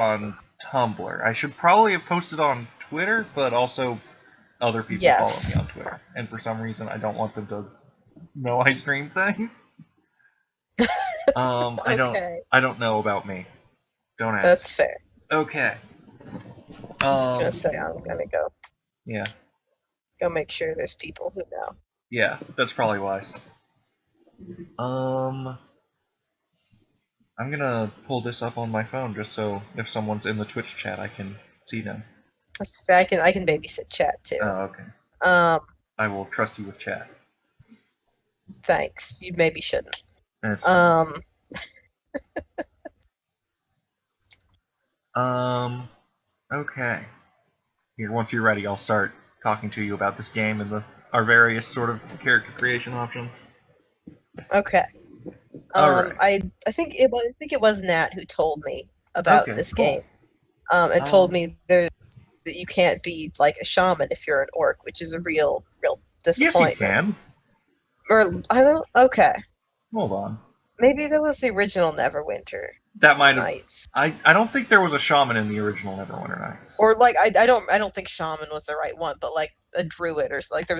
on Tumblr. I should probably have posted on Twitter, but also other people follow me Yes. on Twitter, and for some reason I don't want them to know I stream things. I don't. Okay, I don't know about me. Don't ask. that's fair. Okay. I was gonna Um. say I'm gonna Yeah. go make sure there's people who know. Yeah. That's probably wise. Um. I'm gonna pull this up on my phone just so if someone's in the Twitch chat, I can see them. So I can babysit chat too. Oh, okay. Um, I will trust you with chat. thanks. You maybe shouldn't. That's fine. Um, Okay. Here, once you're ready, I'll start talking to you about this game and our various sort of character creation options. okay. All right. I think it was Nat who told me about Okay. this Cool. game. And told me that you can't be like a shaman if you're an orc, which is a real Yes, you disappointment. can. Or I don't. Okay, Hold on. maybe that was the original Neverwinter That might have. Nights. I don't think there was a shaman in the original Neverwinter Nights. Or like I don't think shaman was the right one, but like a druid or like there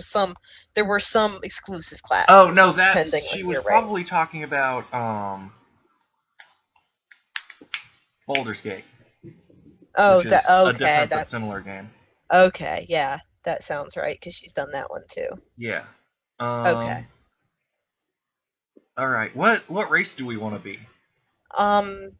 were some exclusive Oh classes no, that's depending she on was your probably race. talking about Baldur's Gate, Oh, which that is a okay. different but That's similar game. okay. Yeah, that sounds right because she's done that one too. Yeah. Okay. All right. What race do we want to be? Um,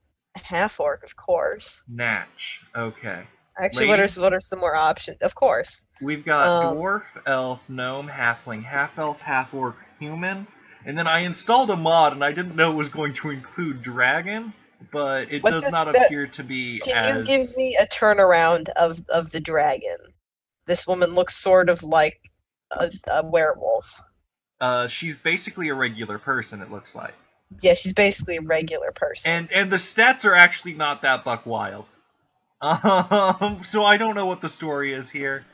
half orc, of course. Natch. Okay. Actually, what Lady, are some more options? Of course. we've got Um, dwarf, elf, gnome, halfling, half elf, half orc, human, and then I installed a mod and I didn't know it was going to include dragon, but it what does does not that? appear to be Can you give as. me a turnaround of the dragon? This woman looks sort of like a werewolf. She's basically a regular person. It looks like, Yeah, she's basically a regular person. and the stats are actually not that buck wild. So I don't know what the story is here.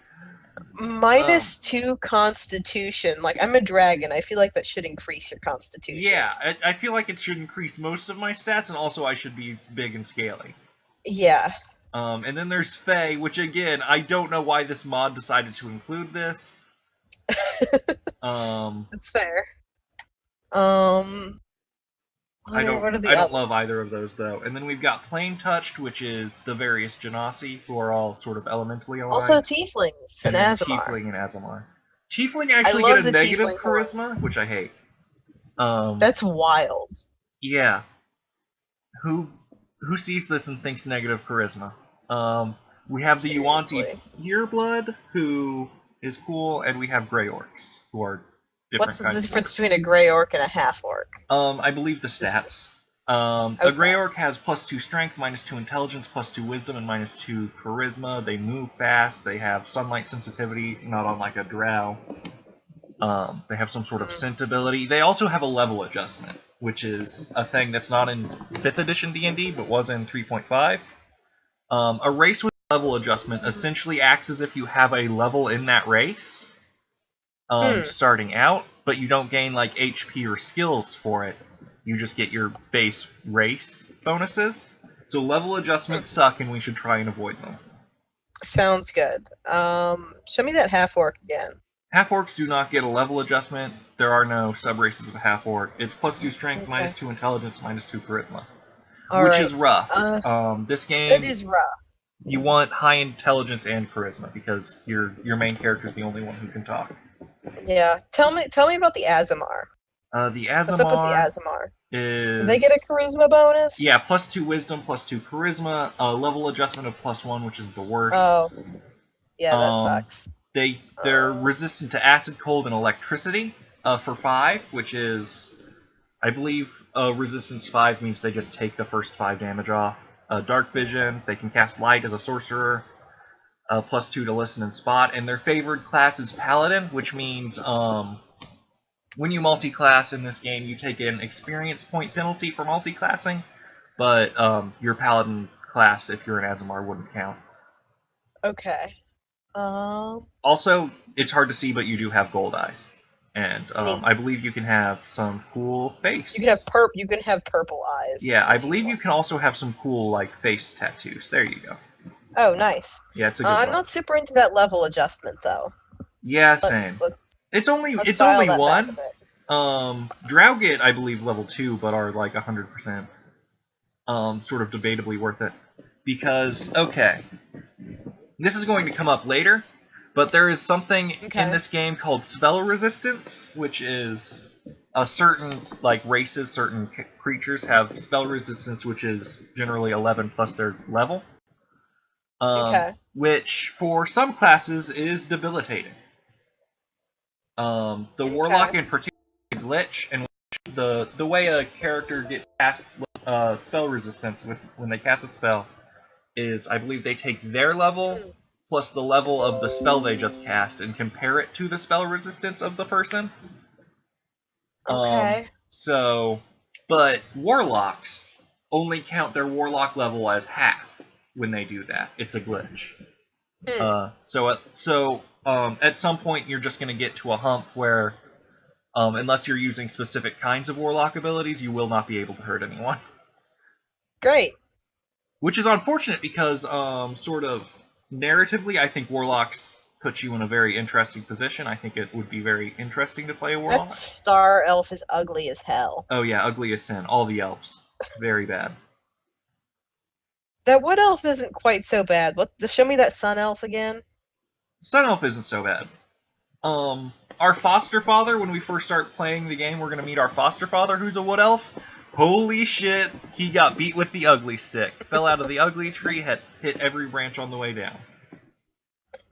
-2 constitution. Like, I'm a dragon. I feel like that should increase your constitution. Yeah, I feel like it should increase most of my stats, and also I should be big and scaly. Yeah. And then there's Fae, which again, I don't know why this mod decided to include this. That's fair. Um, I what are the don't other? love either of those though. And then we've got Plane Touched, which is the various Genasi, who are all sort of elementally Also, aligned, tieflings and and then Azamar. Tiefling and Azamar. Tiefling I actually get love a the negative tiefling charisma, horns. which I hate. Um, That's wild. yeah. Who who sees this and thinks negative charisma? We have the Yuan-Ti Seriously. Pureblood, who is cool, and we have Grey Orcs, who are different What's the kinds of difference orcs. between a gray orc and a half orc? I believe the Just stats. A okay. Grey Orc has +2 Strength, -2 Intelligence, +2 Wisdom, and -2 Charisma. They move fast. They have Sunlight Sensitivity, not unlike a Drow. They have some sort of Mm. Scent ability. They also have a level adjustment, which is a thing that's not in 5th edition D&D, but was in 3.5. A race with level adjustment essentially acts as if you have a level in that race starting out, but you don't gain like HP or skills for it. You just get your base race bonuses. So level adjustments suck, and we should try and avoid them. Sounds good. Show me that half orc again. Half orcs do not get a level adjustment. There are no sub races of a half orc. It's +2 strength, Okay. -2 intelligence, -2 charisma, All which right. is rough. This It game, is rough. you want high intelligence and charisma because your main character is the only one who can talk. Yeah. Tell me about the Azamar. The What's up with the Azamar Azamar? Do they get a is charisma bonus? yeah +2 wisdom, +2 charisma, a level adjustment of +1, which is the worst. Oh, yeah, that Um, sucks. they're resistant to acid, cold, and electricity for 5, which is, I believe, resistance 5 means they just take the first 5 damage off. Dark vision, they can cast light as a sorcerer, +2 to listen and spot, and their favored class is paladin, which means when you multi-class in this game, you take an experience point penalty for multi-classing, but your paladin class, if you're an Azamar, wouldn't count. Okay. Also, it's hard to see, but you do have gold eyes. And Neat. I believe you can have some cool face. You can have purple eyes. Yeah, I believe you can also have some cool like face tattoos. There you go. Oh, nice. Yeah, it's a good I'm one. not super into that level adjustment though. Yeah, same. It's only one. Draugit, I believe, level 2, but are like 100%. Sort of debatably worth it. Because, okay, this is going to come up later, but there is something in this game called spell resistance, which is a certain, like, races, certain creatures have spell resistance, which is generally 11 plus their level. Which, for some classes, is debilitating. The Warlock in particular is a glitch, and the way a character gets cast spell resistance when they cast a spell is, I believe, they take their level plus the level of the spell they just cast and compare it to the spell resistance of the person. But Warlocks only count their Warlock level as half when they do that. It's a glitch. So at some point you're just going to get to a hump where, unless you're using specific kinds of Warlock abilities, you will not be able to hurt anyone. Great. Which is unfortunate because, sort of narratively, I think Warlocks put you in a very interesting position. I think it would be very interesting to play a Warlock. That Star Elf is ugly as hell. Oh yeah, ugly as sin. All the elves. Very bad. That Wood Elf isn't quite so bad. Show me that Sun Elf again. Sun Elf isn't so bad. Our foster father, when we first start playing the game, we're going to meet our foster father, who's a Wood Elf. Holy shit, he got beat with the ugly stick. Fell out of the ugly tree, had hit every branch on the way down.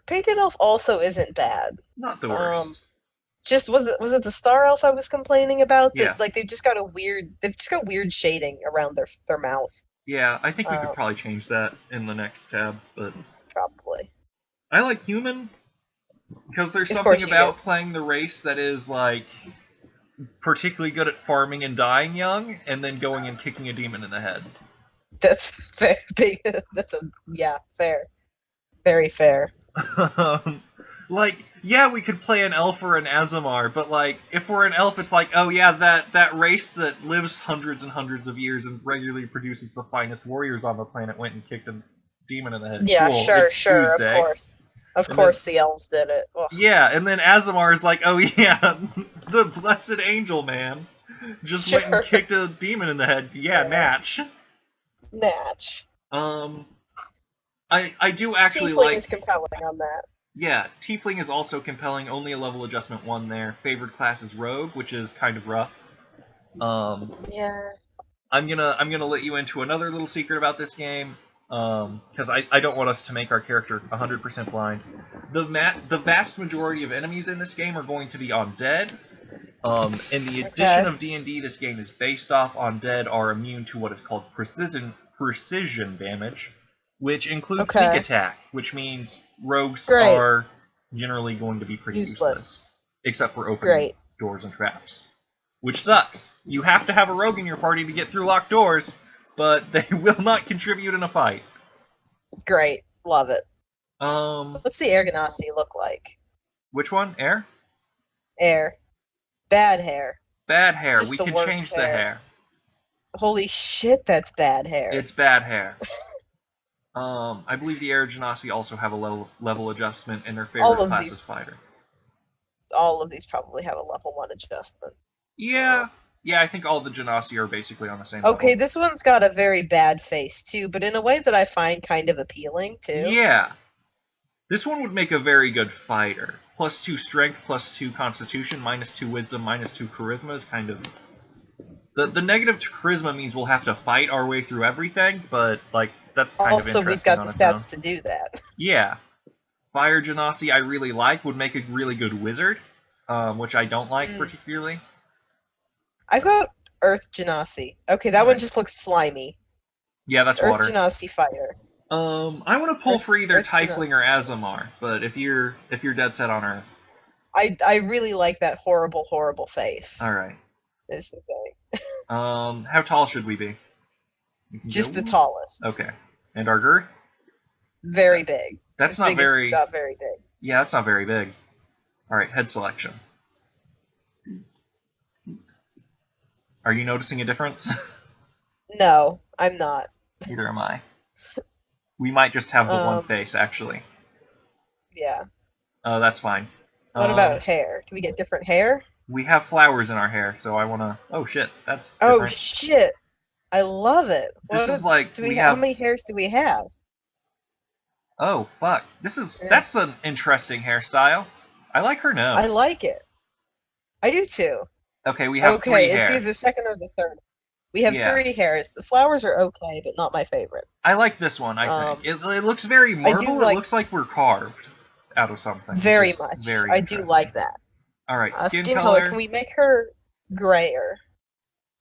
Painted Elf also isn't bad. Not the worst. Was it the Star Elf I was complaining about? Yeah. That, like, they've just got weird shading around their mouth. Yeah, I think we could probably change that in the next tab, but probably. I like human because there's something about playing the race that is like particularly good at farming and dying young, and then going and kicking a demon in the head. That's fair. Fair. Very fair. Like, yeah, we could play an elf or an Azamar, but like, if we're an elf, it's like, oh yeah, that race that lives hundreds and hundreds of years and regularly produces the finest warriors on the planet went and kicked a demon in the head. Yeah, cool. Sure, Tuesday. Of course. Of course the elves did it. Ugh. Yeah, and then Azamar is like, oh yeah, the blessed angel man just went and kicked a demon in the head. Yeah, Natch. I do actually Tiefling is compelling on that. Yeah, Tiefling is also compelling, only a level adjustment 1 there. Favored class is Rogue, which is kind of rough. Yeah. I'm gonna let you into another little secret about this game, because I don't want us to make our character 100% blind. The vast majority of enemies in this game are going to be undead. In the edition of D&D this game is based off, undead are immune to what is called precision damage, which includes sneak attack, which means rogues are generally going to be pretty useless. Except for opening doors and traps. Which sucks. You have to have a rogue in your party to get through locked doors, but they will not contribute in a fight. Great. Love it. What's the Air Ganassi look like? Which one? Air? Air. Bad hair. Bad hair. We can change the hair. Holy shit, that's bad hair. It's bad hair. I believe the Air Genasi also have a level adjustment, and their favorite class is fighter. All of these probably have a level 1 adjustment. Yeah. Yeah, I think all the Genasi are basically on the same level. Okay, this one's got a very bad face, too, but in a way that I find kind of appealing, too. Yeah. This one would make a very good fighter. +2 strength, +2 constitution, -2 wisdom, -2 charisma is kind of... The negative to charisma means we'll have to fight our way through everything, but, like, that's kind of interesting. Also, we've got the stats to do that. Yeah. Fire Genasi I really like, would make a really good wizard, which I don't like particularly. I've got Earth Genasi. Okay, that one just looks slimy. Yeah, that's water. Earth Genasi fighter. I want to pull for either Tiefling or Azamar, but if you're dead set on Earth. I really like that horrible, horrible face. Alright. Is the thing. How tall should we be? Just the tallest. Okay. And our girth? Very big. That's not very... Not very big. Yeah, that's not very big. Alright, head selection. Are you noticing a difference? No, I'm not. Neither am I. We might just have the one Um, face, actually. yeah. That's fine. What about hair? Do we get different hair? We have flowers in our hair, so I wanna... Oh shit, that's Oh different. shit! I love it. This What is like, do we? we How have... many hairs do we have? Oh, fuck. Eh, That's an interesting hairstyle. I like her I nose. like it. I do too. Okay, we have Okay, three it's either the hairs. second or the third. We have Yeah. 3 hairs. The flowers are okay, but not my favorite. I like this one, I think. Um, It looks very I do marble. It like looks like we're carved out of something, which very is much. very I do interesting. like that. Alright, skin Skin color. Can color. we make her grayer?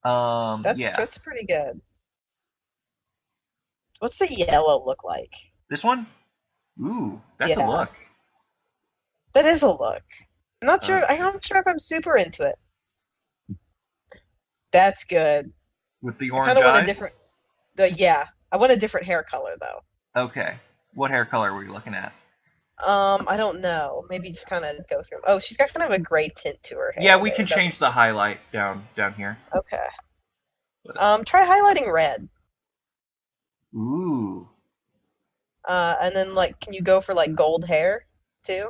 That's Yeah. that's pretty good. What's the yellow look like? This one? Ooh, that's a Yeah, look. that is a look. I'm not sure. I'm Okay. not sure if I'm super into it. That's good. With the I kind orange of want a eyes? different. Yeah, I want a different hair color though. Okay. What hair color were you looking at? I don't know. Maybe just kind of go through. Oh, she's got kind of a gray tint to her Yeah, hair we can there, doesn't change the she? highlight down here. Okay. But, Try highlighting red. ooh, And then like, can you go for like gold hair too?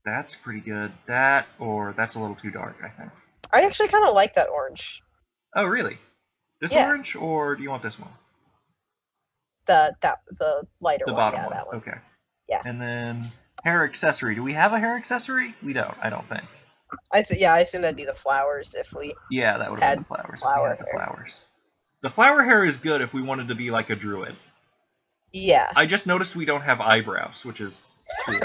that's pretty good. That, or that's a little too dark, I think. I actually kind of like that orange. Oh, really? This Yeah, orange, or do you want this one? the lighter The one. bottom Yeah, one. that one. Okay. Yeah. And then hair accessory. Do we have a hair accessory? We don't. I don't think. I assume that'd be the flowers if we Yeah, that would have been had the flowers if we flower had the hair. flowers. The flower hair is good if we wanted to be like a druid. Yeah. I just noticed we don't have eyebrows, which is cool.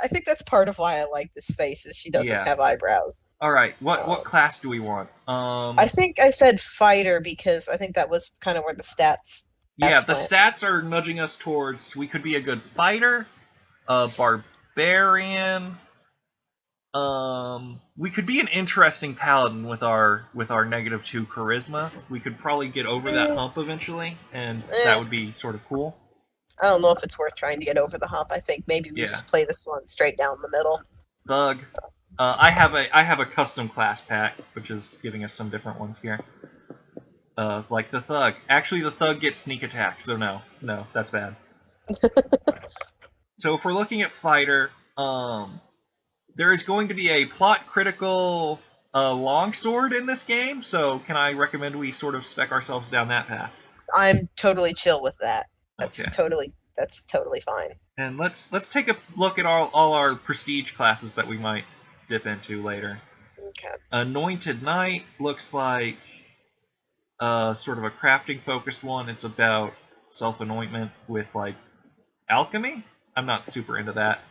I think that's part of why I like this face is she doesn't Yeah. have eyebrows. All right. What Um, class do we want? I think I said fighter because I think that was kind of where the Yeah, stats the went. stats are nudging us towards we could be a good fighter, a barbarian. We could be an interesting paladin with our -2 charisma. We could probably get over that Eh, hump eventually, and that eh. would be sort of cool. I don't know if it's worth trying to get over the hump. I think maybe we Yeah, just play this one straight down the middle. thug. I have a custom class pack, which is giving us some different ones here. Like the thug. Actually, the thug gets sneak attack, so no, that's bad. So if we're looking at fighter, there is going to be a plot critical longsword in this game. So can I recommend we sort of spec ourselves down that path? I'm totally chill with that. Okay. That's totally fine. And let's take a look at all our prestige classes that we might dip into later. Okay. Anointed Knight looks like sort of a crafting focused one. It's about self-anointment with like alchemy. I'm not super into that.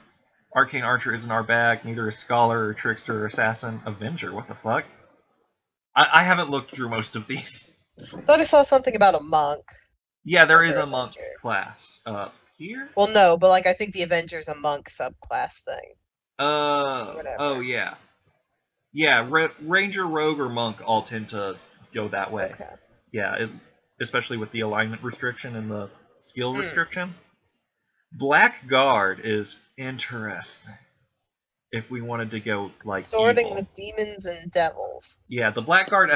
Arcane Archer isn't our bag, neither is Scholar or Trickster or Assassin. Avenger, what the fuck? I haven't looked through most of these. Thought I saw something about a monk. Yeah, there is For a monk Avenger. class here. Well, no, but like I think the Avenger's a monk subclass thing. Whatever. Oh yeah. Yeah, Ranger, Rogue, or Monk all tend to go that way. Okay. Yeah, especially with the alignment restriction and the skill Hmm. restriction. Blackguard is interesting. If we wanted to go like Sorting evil. with demons and devils. Yeah, the Blackguard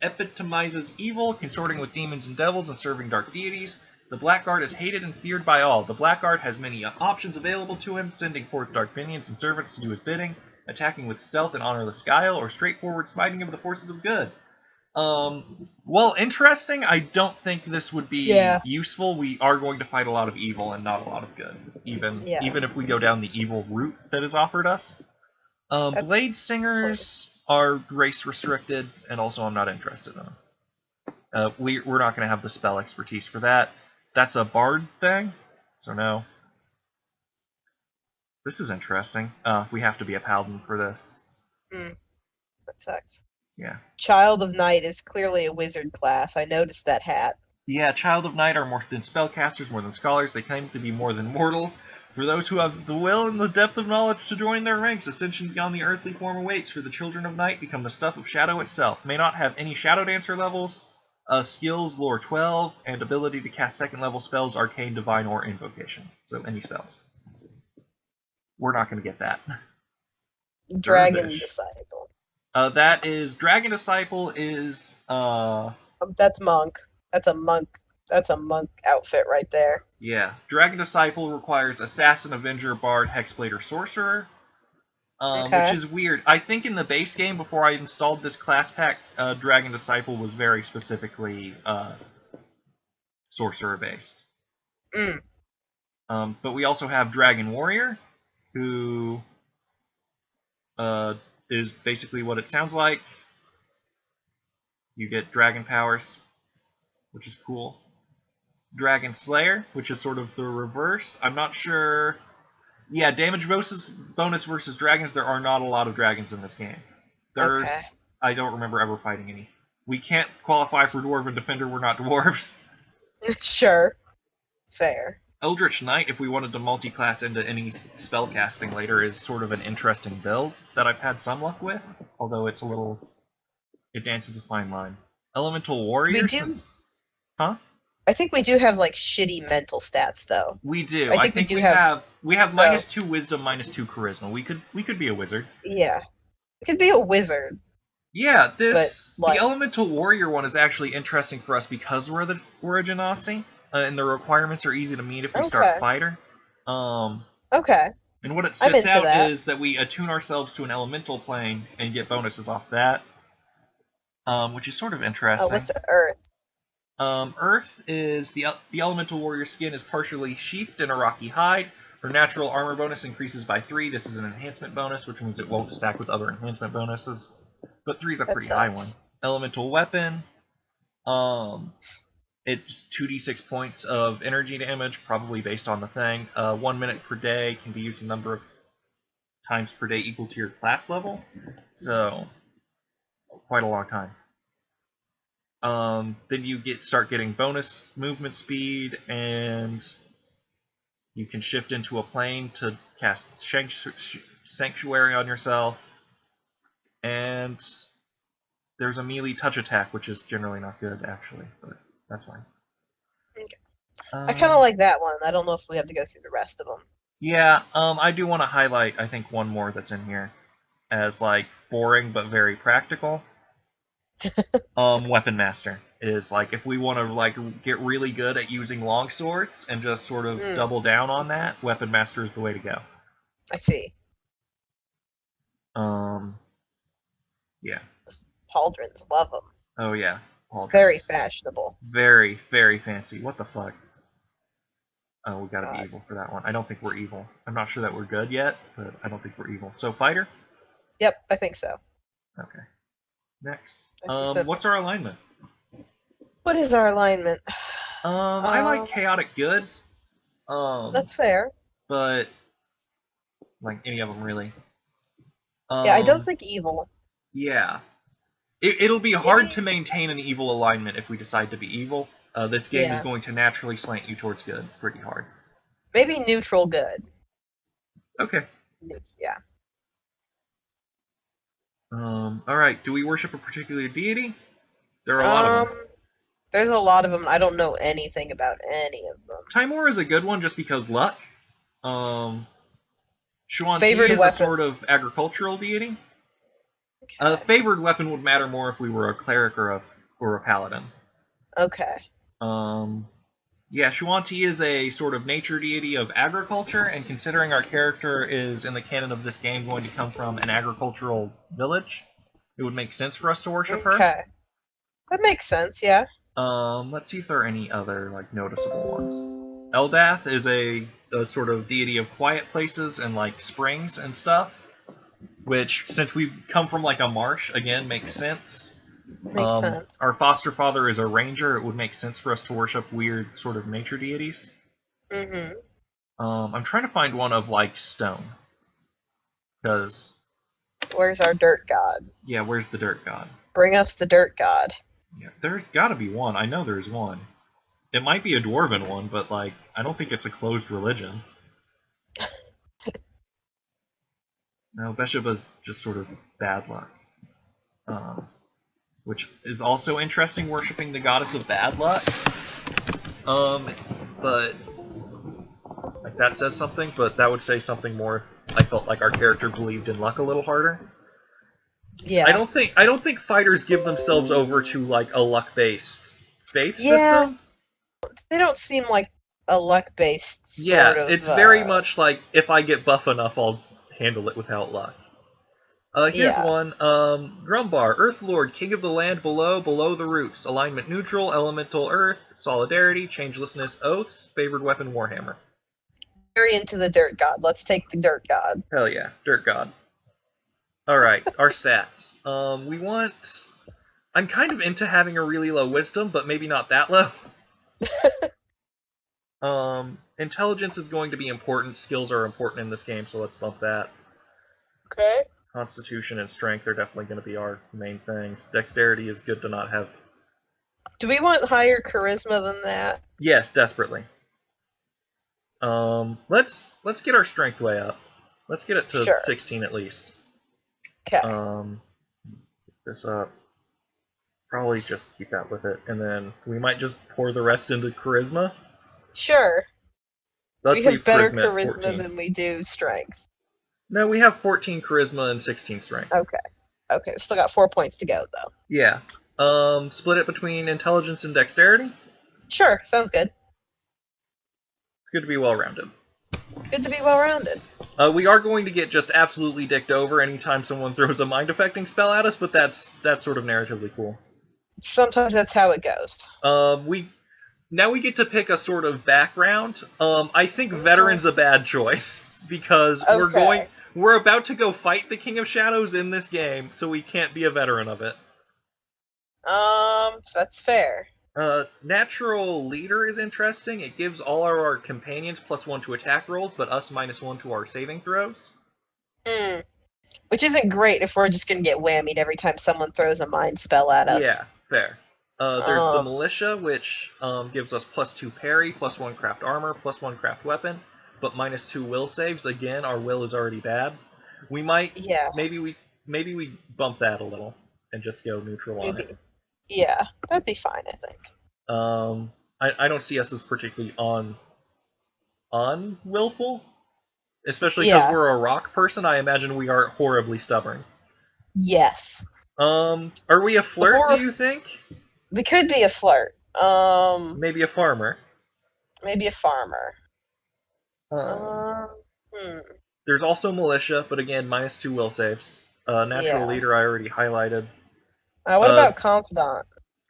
epitomizes evil, consorting with demons and devils and serving dark deities. The Blackguard is hated and feared by all. The Blackguard has many options available to him, sending forth dark minions and servants to do his bidding, attacking with stealth and honorless guile, or straightforward smiting of the forces of good. Well, interesting. I don't think this would be useful. We are going to fight a lot of evil and not a lot of good, even if we go down the evil route that is offered us. Blade Singers are race restricted, and also I'm not interested in them. We're not going to have the spell expertise for that. That's a bard thing, so no. This is interesting. We have to be a paladin for this. That sucks. Yeah. Child of Night is clearly a wizard class. I noticed that hat. Yeah, Child of Night are more than spellcasters, more than scholars. They claim to be more than mortal. For those who have the will and the depth of knowledge to join their ranks, ascension beyond the earthly form awaits. For the children of night become the stuff of shadow itself. May not have any shadow dancer levels, skills lore 12, and ability to cast second level spells, arcane, divine, or invocation. So any spells. We're not going to get that. Dragon Dervish. Disciple. That is Dragon Disciple is That's monk. That's a monk. That's a monk outfit right there. yeah. Dragon Disciple requires Assassin, Avenger, Bard, Hexblade, or Sorcerer. Which Okay. is weird. I think in the base game, before I installed this class pack, Dragon Disciple was very specifically sorcerer based. Mm. But we also have Dragon Warrior, who is basically what it sounds like. You get dragon powers, which is cool. Dragon Slayer, which is sort of the reverse. I'm not sure. Yeah, damage bonus versus dragons. There are not a lot of dragons in this game. Okay. I don't remember ever fighting any. We can't qualify for Dwarven Defender. We're not dwarves. Sure. Fair. Eldritch Knight, if we wanted to multi-class into any spellcasting later, is sort of an interesting build that I've had some luck with, although it's a little... It dances a fine line. Elemental Warrior, We do. since... Huh? I think we do have like shitty mental stats though. We do. I think we do we have. have So -2 wisdom, -2 charisma. We could be a wizard. yeah, it could be a wizard, Yeah, but the like Elemental Warrior one is actually interesting for us because we're a Genasi, and the requirements are easy to meet if we start okay, fighter. okay, And what it I'm sets into out that. is that we attune ourselves to an elemental plane and get bonuses off that, which is sort of Oh, interesting. what's Earth? Earth is the Elemental Warrior skin is partially sheathed in a rocky hide. Her natural armor bonus increases by 3. This is an enhancement bonus, which means it won't stack with other enhancement bonuses. But 3 is a That pretty high one. sucks. Elemental Weapon. It's 2d6 points of energy damage, probably based on the thing. 1 minute per day can be used a number of times per day equal to your class level. So, quite a long time. Then you start getting bonus movement speed, and you can shift into a plane to cast Sanctuary on yourself. And there's a melee touch attack, which is generally not good, actually, but that's fine. Okay. I kind of like that one. I don't know if we have to go through the rest of them. Yeah, I do want to highlight, I think, one more that's in here as, like, boring but very practical. Weapon Master is, like, if we want to, like, get really good at using long swords and just sort of double down on that, Weapon Master is the way to go. I see. Yeah. Pauldrons, love them. Oh, yeah. Pauldrons. Very fashionable. Very, very fancy. What the fuck? Oh, we gotta God. be evil for that one. I don't think we're evil. I'm not sure that we're good yet, but I don't think we're evil. So, fighter? Yep, I think so. Okay. Next. Nice What's our alignment? What is our alignment? I like chaotic good. That's fair. But like any of them really. Yeah, I don't think evil. Yeah. It'll be hard to maintain an evil alignment if we decide to be evil. This game is going to naturally slant you towards good pretty hard. Maybe neutral good. Okay. Yeah. Alright, do we worship a particular deity? There are a lot of them. There's a lot of them. I don't know anything about any of them. Timor is a good one just because luck. Shuan Favored is weapon. a sort of agricultural deity. Okay. Favored weapon would matter more if we were a cleric or a paladin. Okay. Yeah, Shuan is a sort of nature deity of agriculture, and considering our character is in the canon of this game going to come from an agricultural village, it would make sense for us to worship her. Okay. That makes sense, yeah. Let's see if there are any other like noticeable ones. Eldath is a sort of deity of quiet places and like springs and stuff, which since we come from like a marsh, again makes sense. Makes sense. Our foster father is a ranger. It would make sense for us to worship weird sort of nature deities. Mm-hmm. I'm trying to find one of like stone, because where's our dirt god? Yeah, where's the dirt god? Bring us the dirt god. Yeah, there's got to be one. I know there's one. It might be a dwarven one, but like I don't think it's a closed religion. No, Beshaba's just sort of bad luck. Which is also interesting, worshipping the goddess of bad luck. But like that says something, but that would say something more if I felt like our character believed in luck a little harder. Yeah. I don't think fighters give themselves over to like a luck-based faith Yeah, system. they don't seem like a luck-based Yeah, sort of, it's very much like if I get buff enough, I'll handle it without luck. Here's yeah. one. Grumbar, Earth Lord, King of the Land below, below the roots. Alignment neutral, elemental Earth, solidarity, changelessness, oaths, favored weapon Warhammer. Very into the dirt god. Let's take the dirt god. Hell yeah, Dirt God. Alright, our stats. We want... I'm kind of into having a really low wisdom, but maybe not that low. Intelligence is going to be important. Skills are important in this game, so let's bump that. Okay. Constitution and strength are definitely going to be our main things. Dexterity is good to not have. Do we want higher charisma than that? Yes, desperately. Let's get our strength way up. Let's get it to Sure. 16 at least. Okay. Get this up. Probably just keep that with it, and then we might just pour the rest into charisma. Sure. Let's We have leave better charisma at charisma 14. than we do strength. No, we have 14 charisma and 16 strength. Okay. Okay. We've still got 4 points to go, though. Yeah. Split it between intelligence and dexterity. Sure. Sounds good. It's good to be well-rounded. Good to be well-rounded. We are going to get just absolutely dicked over anytime someone throws a mind-affecting spell at us, but that's sort of narratively cool. Sometimes that's how it goes. Now we get to pick a sort of background. I think veteran's a bad choice because we're about to go fight the King of Shadows in this game, so we can't be a veteran of it. That's fair. Natural leader is interesting. It gives all our companions +1 to attack rolls, but us -1 to our saving throws. Which isn't great if we're just gonna get whammied every time someone throws a mind spell at us. Yeah, fair. There's the militia, which gives us +2 parry, +1 craft armor, +1 craft weapon, but -2 will saves. Again, our will is already bad. We might, maybe we bump that a little and just go neutral on it. Yeah, that'd be fine, I think. I don't see us as particularly unwillful, especially because we're a rock person. I imagine we are horribly stubborn. Yes. Are we a flirt? Do you think? We could be a flirt. Maybe a farmer. Maybe a farmer. There's also militia, but again, -2 will saves. Natural leader I already highlighted. What about confidant?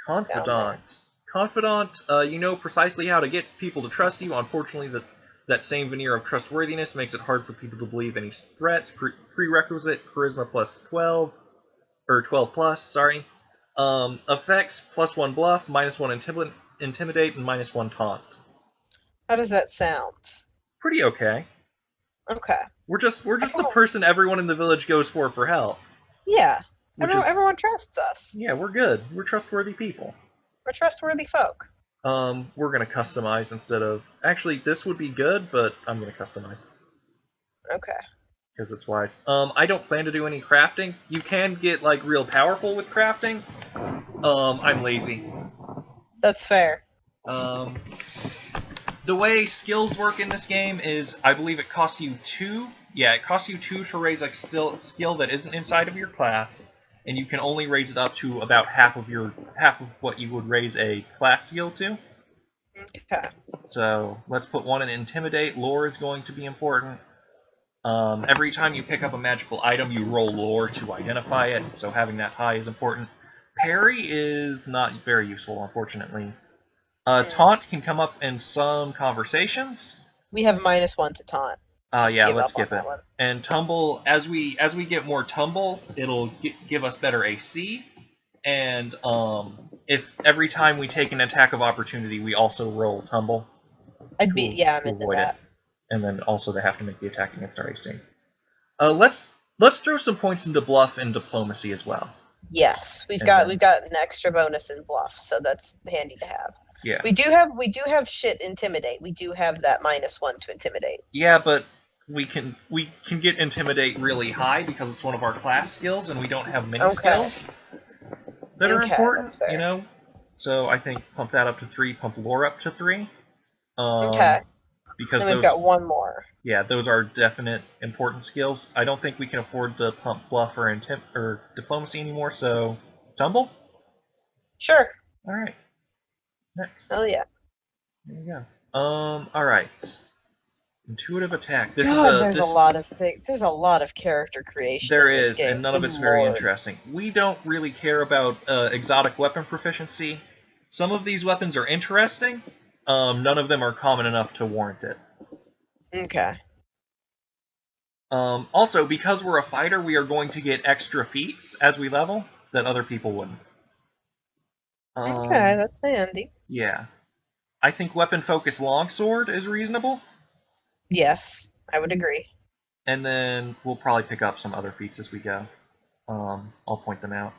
Confidant, you know precisely how to get people to trust you. Unfortunately, that same veneer of trustworthiness makes it hard for people to believe any threats. Prerequisite, charisma +12, or 12 plus, sorry. Effects, +1 bluff, -1 intimidate, and -1 taunt. How does that sound? Pretty okay. Okay. We're just the person everyone in the village goes for help. Yeah. Everyone trusts us. Yeah, we're good. We're trustworthy people. We're trustworthy folk. We're gonna customize instead of... Actually, this would be good, but I'm gonna customize. Okay. Because it's wise. I don't plan to do any crafting. You can get, like, real powerful with crafting. I'm lazy. That's fair. The way skills work in this game is, I believe it costs you 2. Yeah, it costs you 2 to raise a skill that isn't inside of your class, and you can only raise it up to about half of what you would raise a class skill to. Okay. So let's put 1 in Intimidate. Lore is going to be important. Every time you pick up a magical item, you roll lore to identify it, so having that high is important. Parry is not very useful, unfortunately. Taunt can come up in some conversations. We have -1 to taunt. Yeah, let's skip it. And tumble, as we get more tumble, it'll give us better AC. And if every time we take an attack of opportunity, we also roll tumble. I'm into that. And then also they have to make the attack against our AC. Let's throw some points into bluff and diplomacy as well. Yes, we've got an extra bonus in bluff, so that's handy to have. Yeah. We do have shit intimidate. We do have that -1 to intimidate. Yeah, but we can get intimidate really high because it's one of our class skills, and we don't have many skills that are important. You know, so I think pump that up to 3, pump lore up to 3. Okay. Because then we've got 1 more. Yeah, those are definite important skills. I don't think we can afford to pump bluff or diplomacy anymore, so tumble? Sure. Alright. Next. Hell yeah. There you go. Alright. Intuitive attack. This God, is there's a lot of things. There's a lot of character creation there in this is, game. and none of Good it's very Lord. interesting. We don't really care about exotic weapon proficiency. Some of these weapons are interesting. None of them are common enough to warrant it. Okay. Also, because we're a fighter, we are going to get extra feats as we level that other people wouldn't. Okay, that's handy. Yeah. I think weapon focus longsword is reasonable. Yes, I would agree. And then we'll probably pick up some other feats as we go. I'll point them out.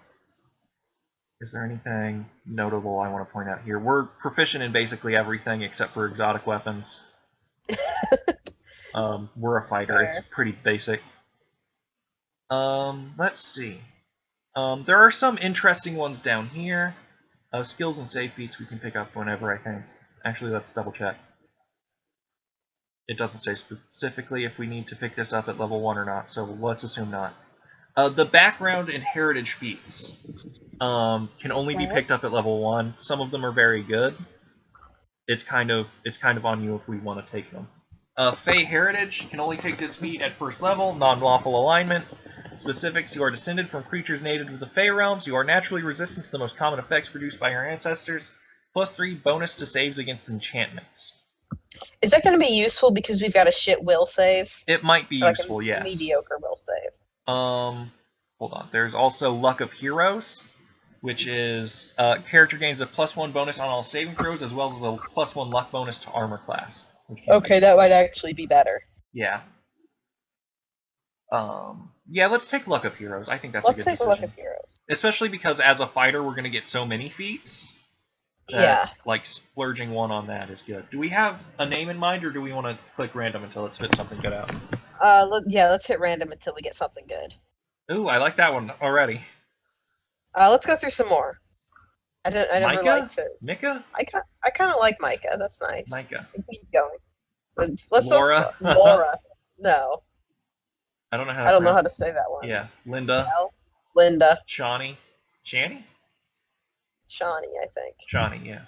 Is there anything notable I want to point out here? We're proficient in basically everything except for exotic weapons. We're a fighter. Fair. It's pretty basic. Let's see. There are some interesting ones down here. Skills and save feats we can pick up whenever, I think. Actually, let's double check. It doesn't say specifically if we need to pick this up at level 1 or not, so let's assume not. The background and heritage feats can only be picked up at level 1. Some of them are very good. It's kind of on you if we want to take them. Fey Heritage can only take this feat at first level, non-lawful alignment. Specifics, you are descended from creatures native to the Fey realms. You are naturally resistant to the most common effects produced by your ancestors. +3 bonus to saves against enchantments. Is that going to be useful because we've got a shit will save? It might be like useful, a yes. Mediocre will save. Hold on. There's also Luck of Heroes, which is character gains a +1 bonus on all saving throws, as well as a +1 luck bonus to armor class. Okay, that might actually be better. Yeah. Yeah, let's take Luck of Heroes. I think that's a good decision. Let's take Luck of Heroes. Especially because as a fighter, we're going to get so many feats. Yeah. Like, splurging one on that is good. Do we have a name in mind, or do we want to click random until it spits something good out? Let's hit random until we get something good. Ooh, I like that one already. Let's go through some more. I never liked it. Micah? I kind of like Micah. That's nice. Micah. Keep going. Laura? Laura. No. I don't know how to say that one. Yeah. Linda. Linda. Shawnee. Shanny? Shawnee, I think. Shawnee, yeah.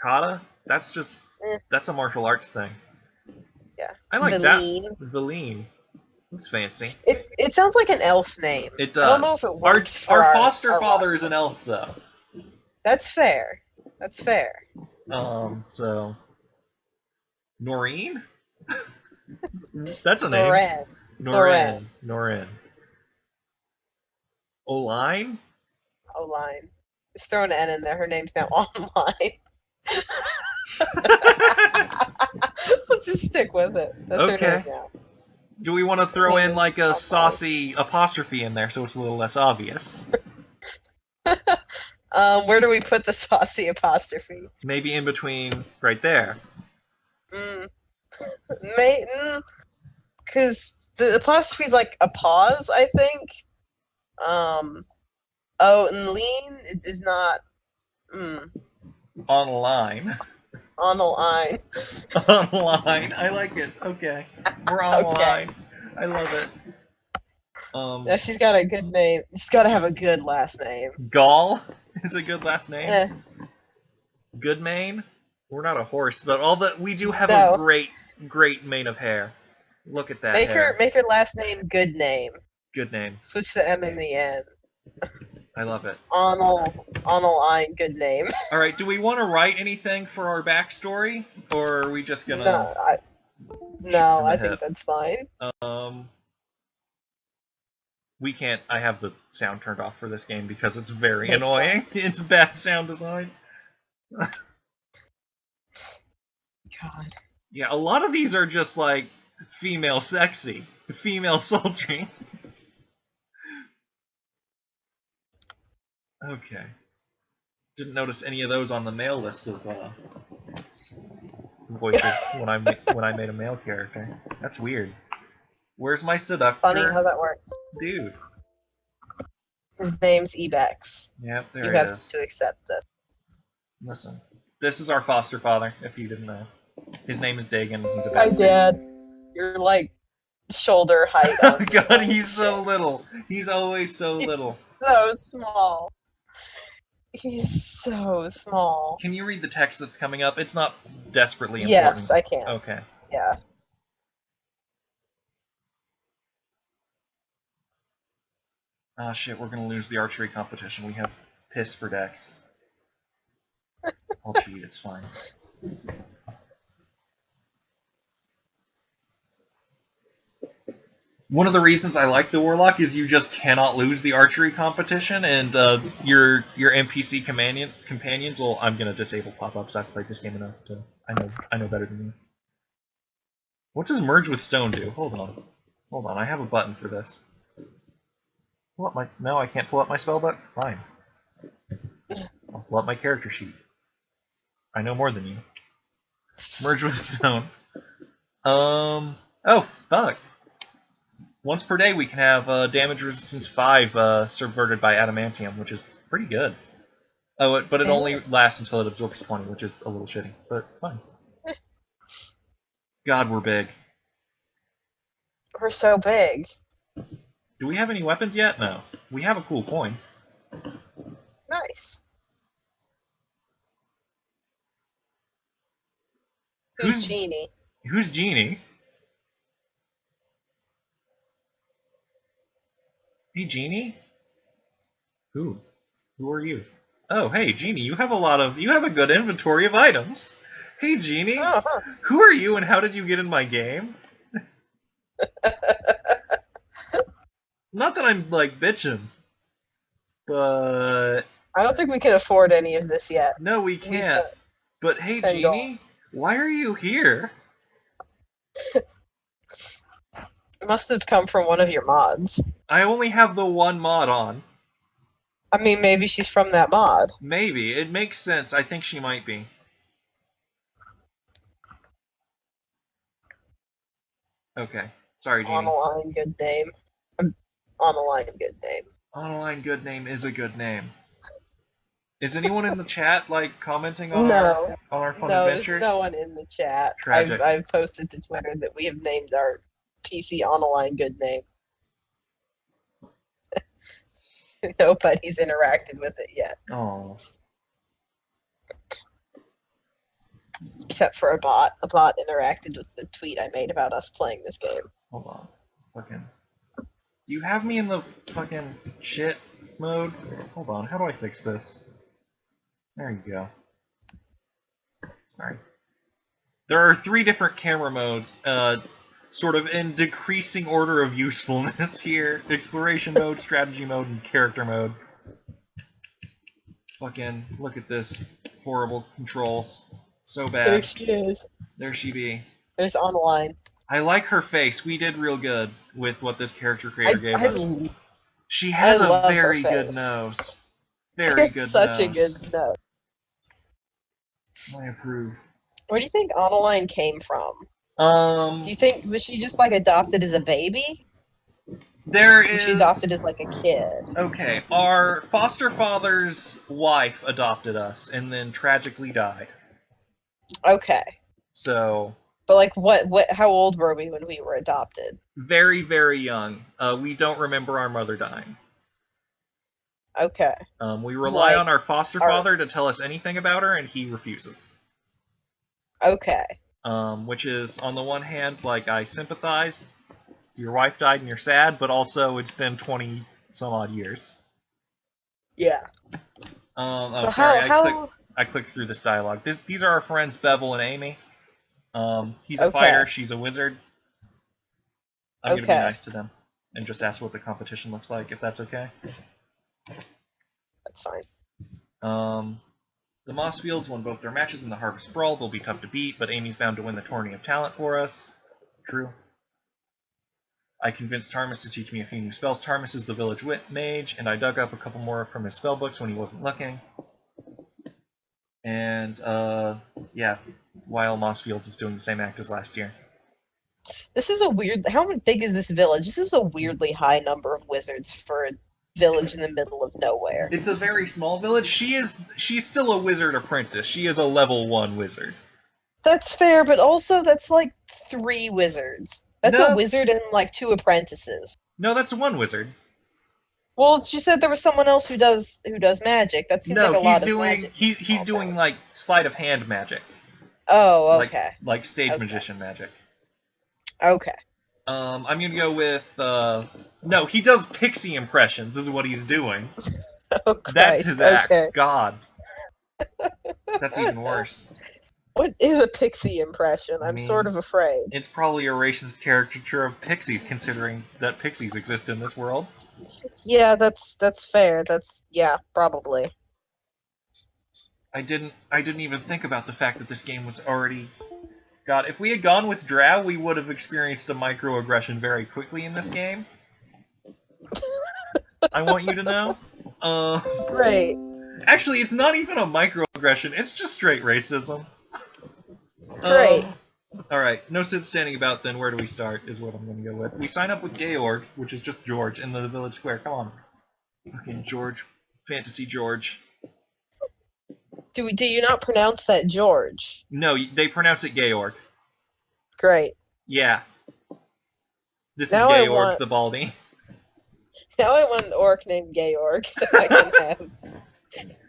Kata? That's just... That's a martial arts thing. Yeah. I like Valine. that. Valine. That's fancy. It sounds like an elf name. It does. I don't know if it works our foster father is an elf, though. That's fair. That's fair. So... Noreen? That's a name. Noreen. Oline? Oline. Just throw an N in there. Her name's now Online. Let's just stick with it. That's her name now. Do we want to throw in like a saucy apostrophe in there so it's a little less obvious? Where do we put the saucy apostrophe? Maybe in between, right there. Because the apostrophe's like a pause, I think. And lean is not. Online. On the line. Online. I like it. Okay. We're online. Okay. I love it. Now she's got a good name. She's got to have a good last name. Gall is a good last name. Good mane. We're not a horse, but we do have a great mane of hair. Look at that. Make her last name Good Name. Good name. Switch the M in the end. I love it. Online, good name. All right. Do we want to write anything for our backstory, or are we just gonna? No, I think that's fine. We can't. I have the sound turned off for this game because it's very annoying. It's bad sound design. God. Yeah, a lot of these are just like female sexy, female sultry. Okay. Didn't notice any of those on the male list of voices when I made a male character. That's weird. Where's my seductor? Funny how that works. Dude. His name's Ebex. Yep, there you have to accept this. Listen, this is our foster father, if you didn't know. His name is Dagan. He's a Hi, Dad. You're like shoulder height on me. God, Holy he's so shit. little. He's always so He's little. so small. He's so small. Can you read the text that's coming up? It's not desperately important. Yes, I can. Okay. Yeah. Oh shit, we're gonna lose the archery competition. We have piss for decks. I'll cheat, it's fine. One of the reasons I like the Warlock is you just cannot lose the archery competition, and your NPC companions will. I'm gonna disable pop-ups. I've played this game enough to. I know better than you. What does merge with stone do? Hold on. I have a button for this. Pull up my. No, I can't pull up my spell book. Fine. I'll pull up my character sheet. I know more than you. Merge with stone. Oh fuck. Once per day, we can have damage resistance 5 subverted by adamantium, which is pretty good. Oh, but it only lasts until it absorbs 20, which is a little shitty, but fine. God, we're big. We're so big. Do we have any weapons yet? No. We have a cool coin. Nice. Who's Genie? Who's Genie? Hey, Genie? Who? Who are you? Oh, hey, Genie, you have a good inventory of items. Hey, Genie, who are you and how did you get in my game? Not that I'm, like, bitching, but... I don't think we can afford any of this yet. No, we can't. But hey, Genie, why are you here? It must have come from one of your mods. I only have the one mod on. I mean, maybe she's from that mod. Maybe. It makes sense. I think she might be. Okay. Sorry, Genie. Online good name. Online good name. Online good name is a good name. Is anyone in the chat, like, commenting on our fun adventures? No, there's no one in the chat. Tragic. I've posted to Twitter that we have named our PC online good name. Nobody's interacted with it yet. Oh. Except for a bot. A bot interacted with the tweet I made about us playing this game. Hold on. Fucking. You have me in the fucking shit mode? Hold on. How do I fix this? There you go. Sorry. There are 3 different camera modes, sort of in decreasing order of usefulness here. Exploration mode, strategy mode, and character mode. Fucking, look at this. Horrible controls. So bad. There she is. There she be. There's online. I like her face. We did real good with what this character creator gave us. She has a very good nose. Very good nose. Such a good nose. I approve. Where do you think Online came from? Do you think, was she just like adopted as a baby? Was she adopted as like a kid? Okay, our foster father's wife adopted us and then tragically died. Okay. So. But like, how old were we when we were adopted? Very, very young. We don't remember our mother dying. Okay. We rely on our foster father to tell us anything about her, and he refuses. Okay. Which is, on the one hand, like, I sympathize. Your wife died and you're sad, but also it's been 20-some-odd years. Yeah. So sorry, I clicked through this dialogue. These are our friends Bevel and Amy. He's a fighter, she's a wizard. I'm gonna be nice to them and just ask what the competition looks like, if that's okay. That's fine. The Moss Fields won both their matches in the Harvest Brawl. They'll be tough to beat, but Amy's bound to win the Tourney of Talent for us. True. I convinced Tarmus to teach me a few new spells. Tarmus is the village wit mage, and I dug up a couple more from his spell books when he wasn't looking. And, yeah, while Mossfield is doing the same act as last year. This is a weird... How big is this village? This is a weirdly high number of wizards for a village in the middle of nowhere. It's a very small village. She's still a wizard apprentice. She is a level 1 wizard. That's fair, but also that's like 3 wizards. That's a No, wizard and like 2 apprentices. no, that's one wizard. Well, she said there was someone else who does magic. That seems like No, a lot of magic. he's All doing town. like sleight of hand magic, Oh, okay. like stage Okay. magician magic. Okay. I'm gonna go with no, he does pixie impressions. Is what he's doing. Oh That's his Christ. act. Okay. God, that's even worse. What is a pixie impression? I I'm sort mean, of afraid. it's probably a racist caricature of pixies, considering that pixies exist in this world. Yeah, that's fair. Yeah, probably. I didn't even think about the fact that this game was already. God, if we had gone with Drow, we would have experienced a microaggression very quickly in this game. I want you to know. Great. Actually, it's not even a microaggression. It's just straight racism. Great. Alright, no sense standing about then. Where do we start is what I'm going to go with. We sign up with Georg, which is just George, in the village square. Come on. Fucking George. Fantasy George. Do you not pronounce that George? No, they pronounce it Georg. Great. Yeah. This Now is I Georg want the Baldy. now I want an orc named Georg so I can have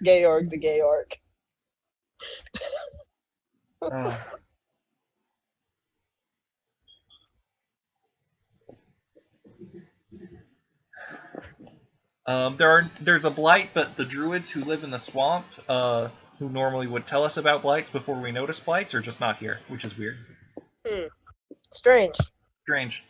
Georg the Georg. Oh. There's a blight, but the druids who live in the swamp, who normally would tell us about blights before we notice blights, are just not here, which is weird. Strange. Strange.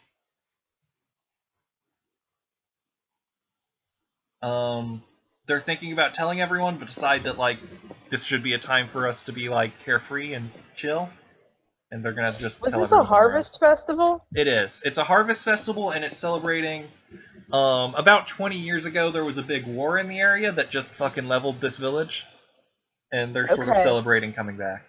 They're thinking about telling everyone, but decide that like this should be a time for us to be like carefree and chill, and they're gonna just. Was tell this a everyone harvest festival? It is. It's a harvest festival, and it's celebrating. About 20 years ago, there was a big war in the area that just fucking leveled this village, and they're sort of Okay. celebrating coming back.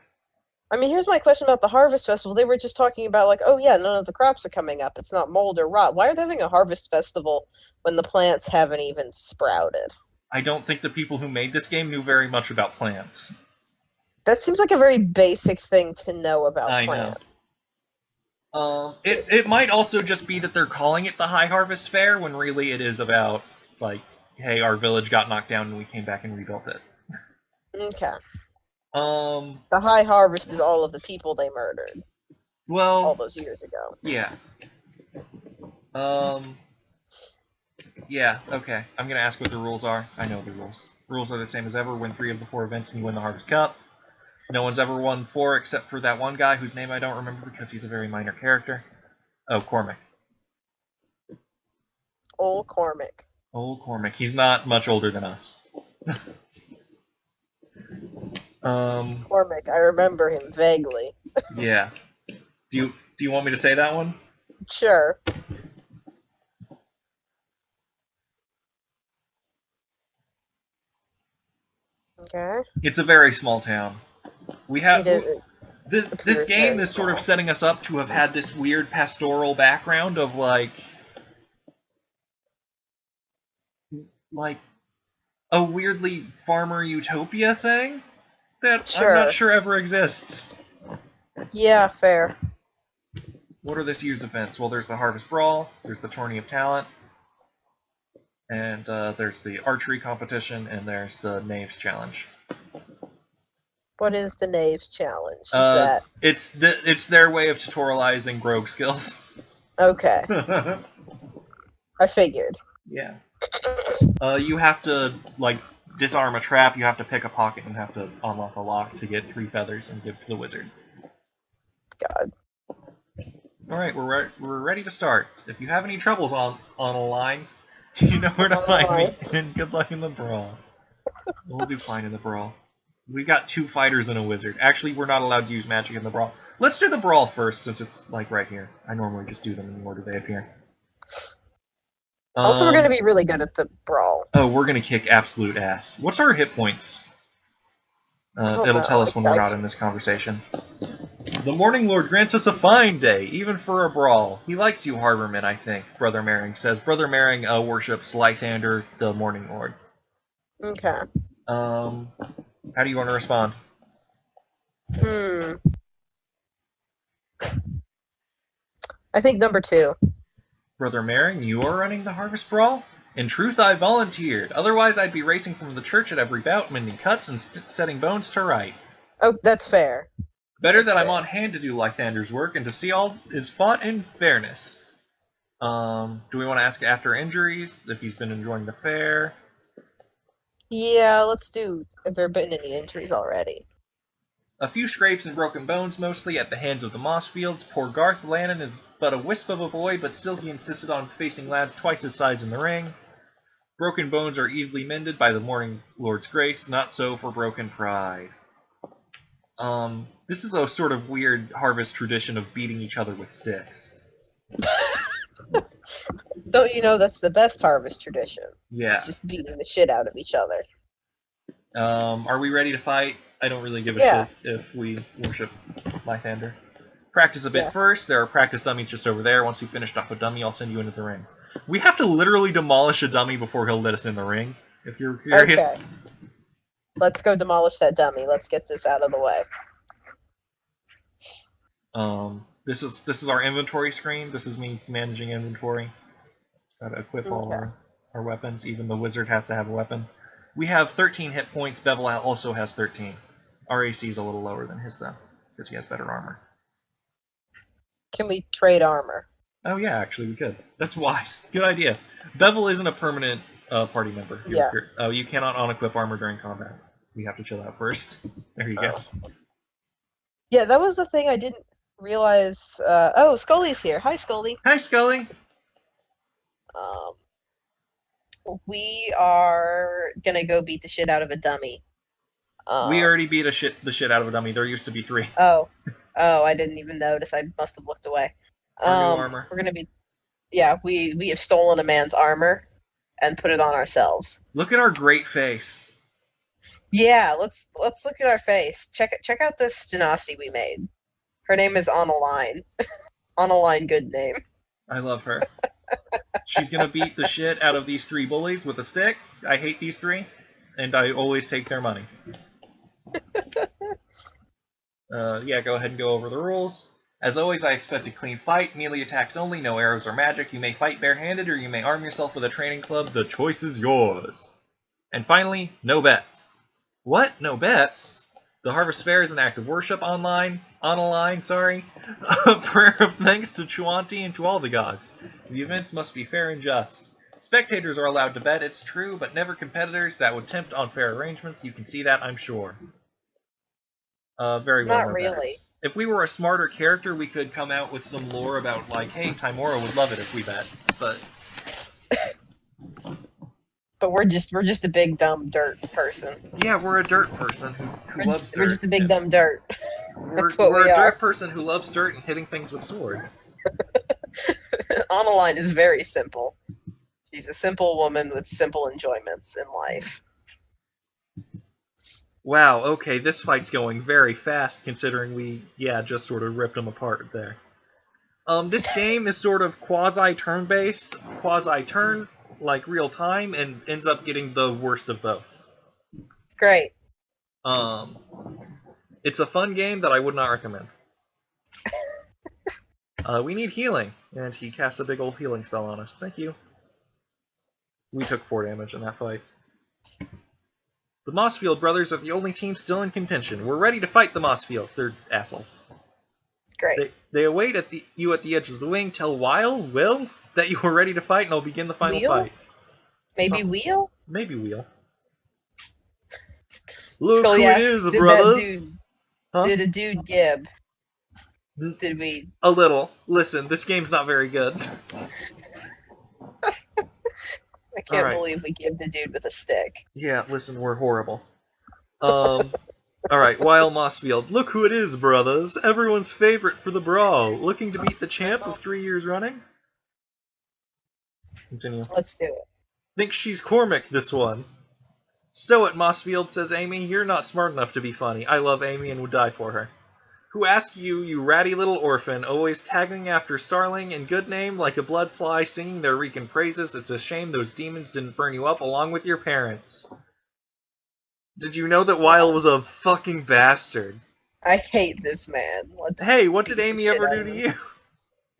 I mean, here's my question about the harvest festival. They were just talking about like, oh yeah, none of the crops are coming up. It's not mold or rot. Why are they having a harvest festival when the plants haven't even sprouted? I don't think the people who made this game knew very much about plants. That seems like a very basic thing to know about I plants. know. It might also just be that they're calling it the High Harvest Fair when really it is about like, hey, our village got knocked down and we came back and rebuilt it. Okay. Um. The high harvest is all of the people they murdered all Well. those years ago. Yeah. Yeah. Okay. I'm gonna ask what the rules are. I know the rules. Rules are the same as ever. Win 3 of the 4 events and you win the Harvest Cup. No one's ever won 4 except for that one guy whose name I don't remember because he's a very minor character. Oh, Cormac. Old Cormac. Old Cormac. He's not much older than us. Cormac. I remember him vaguely. Yeah. Do you want me to say that one? Sure. Okay. It's a very small town. We have this game very is sort of small. setting us up to have had this weird pastoral background of like a weirdly farmer utopia thing that Sure. I'm not sure ever exists. Yeah, fair. What are this year's events? Well, there's the Harvest Brawl, there's the Tourney of Talent, and there's the archery competition, and there's the Knaves Challenge. What is the Knaves Challenge? Is that It's their way of tutorializing rogue skills. okay? I figured. Yeah. You have to like disarm a trap. You have to pick a pocket and have to unlock a lock to get 3 feathers and give to the wizard. God. All right, we're ready to start. If you have any troubles on a line, you know where to find me. And good luck in the brawl. We'll do fine in the brawl. We've got 2 fighters and a wizard. Actually, we're not allowed to use magic in the brawl. Let's do the brawl first, since it's like right here. I normally just do them in the order they appear. Also, we're going to be really good at the brawl. Oh, we're going to kick absolute ass. What's our hit points? It'll tell us when we're not in this conversation. The Morning Lord grants us a fine day, even for a brawl. He likes you, Harborman, I think, Brother Mering says. Brother Mering worships Lythander, the Morning Lord. Okay. How do you want to respond? I think number 2. Brother Marin, you are running the Harvest Brawl? In truth, I volunteered. Otherwise, I'd be racing from the church at every bout, mending cuts and setting bones to right. Oh, that's fair. Better That's that I'm fair. on hand to do Lythander's work and to see all is fought in fairness. Do we want to ask after injuries, if he's been enjoying the fair? Yeah, let's do if there have been any injuries already. A few scrapes and broken bones, mostly at the hands of the Mossfields. Poor Garth Lannon is but a wisp of a boy, but still he insisted on facing lads twice his size in the ring. Broken bones are easily mended by the Morning Lord's grace, not so for broken pride. This is a sort of weird Harvest tradition of beating each other with sticks. Don't you know that's the best Harvest tradition? Yeah. Just beating the shit out of each other. Are we ready to fight? I don't really give a Yeah. shit if we worship Lythander. Practice a bit Yeah. first. There are practice dummies just over there. Once you've finished off a dummy, I'll send you into the ring. We have to literally demolish a dummy before he'll let us in the ring, if you're curious. Okay. Let's go demolish that dummy. Let's get this out of the way. This is our inventory screen. This is me managing inventory. Gotta equip all our weapons. Even the wizard has to have a weapon. We have 13 hit points. Bevel also has 13. Our AC is a little lower than his, though, because he has better armor. Can we trade armor? Oh, yeah, actually, we could. That's wise. Good idea. Bevel isn't a permanent party member. Yeah. Oh, you cannot unequip armor during combat. We have to chill out first. There you go. Yeah, that was the thing I didn't realize. Oh, Scully's here. Hi, Scully. Hi, Scully. We are gonna go beat the shit out of a dummy. We already beat the shit out of a dummy. There used to be 3. Oh, I didn't even notice. I must have looked away. Our new armor. We're gonna be. Yeah, we have stolen a man's armor and put it on ourselves. Look at our great face. Yeah, let's look at our face. Check out this Genasi we made. Her name is Onaline. Onaline, good name. I love her. She's gonna beat the shit out of these 3 bullies with a stick. I hate these 3, and I always take their money. Yeah, go ahead and go over the rules. As always, I expect a clean fight. Melee attacks only, no arrows or magic. You may fight barehanded, or you may arm yourself with a training club. The choice is yours. And finally, no bets. What? No bets? The Harvest Fair is an act of worship on a line, sorry. A prayer of thanks to Chuanti and to all the gods. The events must be fair and just. Spectators are allowed to bet, it's true, but never competitors. That would tempt unfair arrangements. You can see that, I'm sure. Very well. Not really. Bets. If we were a smarter character, we could come out with some lore about, like, hey, Timora would love it if we bet, but... But we're just a big dumb dirt person. Yeah, we're a dirt person who loves dirt. We're just a big dumb dirt. That's what we're we a are. dirt person who loves dirt and hitting things with swords. Onaline is very simple. She's a simple woman with simple enjoyments in life. Wow, okay, this fight's going very fast considering we, just sort of ripped them apart there. This game is sort of quasi-turn-based, quasi-turn, like real time, and ends up getting the worst of both. Great. It's a fun game that I would not recommend. We need healing, and he cast a big old healing spell on us. Thank you. We took 4 damage in that fight. The Mossfield brothers are the only team still in contention. We're ready to fight the Mossfields. They're assholes. Great. They await you at the edge of the wing. Tell Will, that you are ready to fight, and I'll begin the final fight. Maybe Wheel? Maybe Wheel. Look Scully who it asks, is, brothers! Did a dude gib? Did we? A little. Listen, this game's not very good. I can't believe we gibbed a dude with a stick. Yeah, listen, we're horrible. Alright, Weil Mossfield. Look who it is, brothers. Everyone's favorite for the brawl. Looking to beat the champ of 3 years running? Continue. Let's do it. Think she's Cormac, this one. Stow it, Mossfield, says Amy. You're not smart enough to be funny. I love Amy and would die for her. Who ask you, you ratty little orphan, always tagging after Starling in good name like a blood fly, singing their reeking praises. It's a shame those demons didn't burn you up along with your parents. Did you know that Weil was a fucking bastard? I hate this man. Hey, what did Amy ever do to you?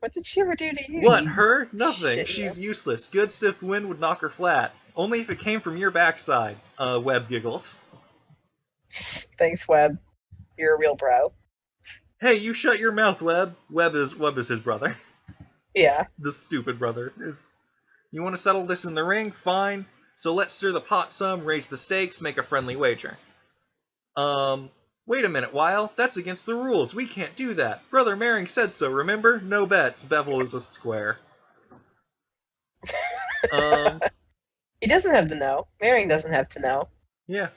What did she ever do to you? What, you her? Nothing. shit, She's useless. Good stiff wind would knock her flat. Only if it came from your backside. Webb giggles. Thanks, Webb. You're a real bro. Hey, you shut your mouth, Webb. Webb is his brother. Yeah. The stupid brother. You want to settle this in the ring? Fine. So let's stir the pot some, raise the stakes, make a friendly wager. Wait a minute, Weil. That's against the rules. We can't do that. Brother Mering said so, remember? No bets. Bevel is a square. He doesn't have to know. Mering doesn't have to know. Yeah,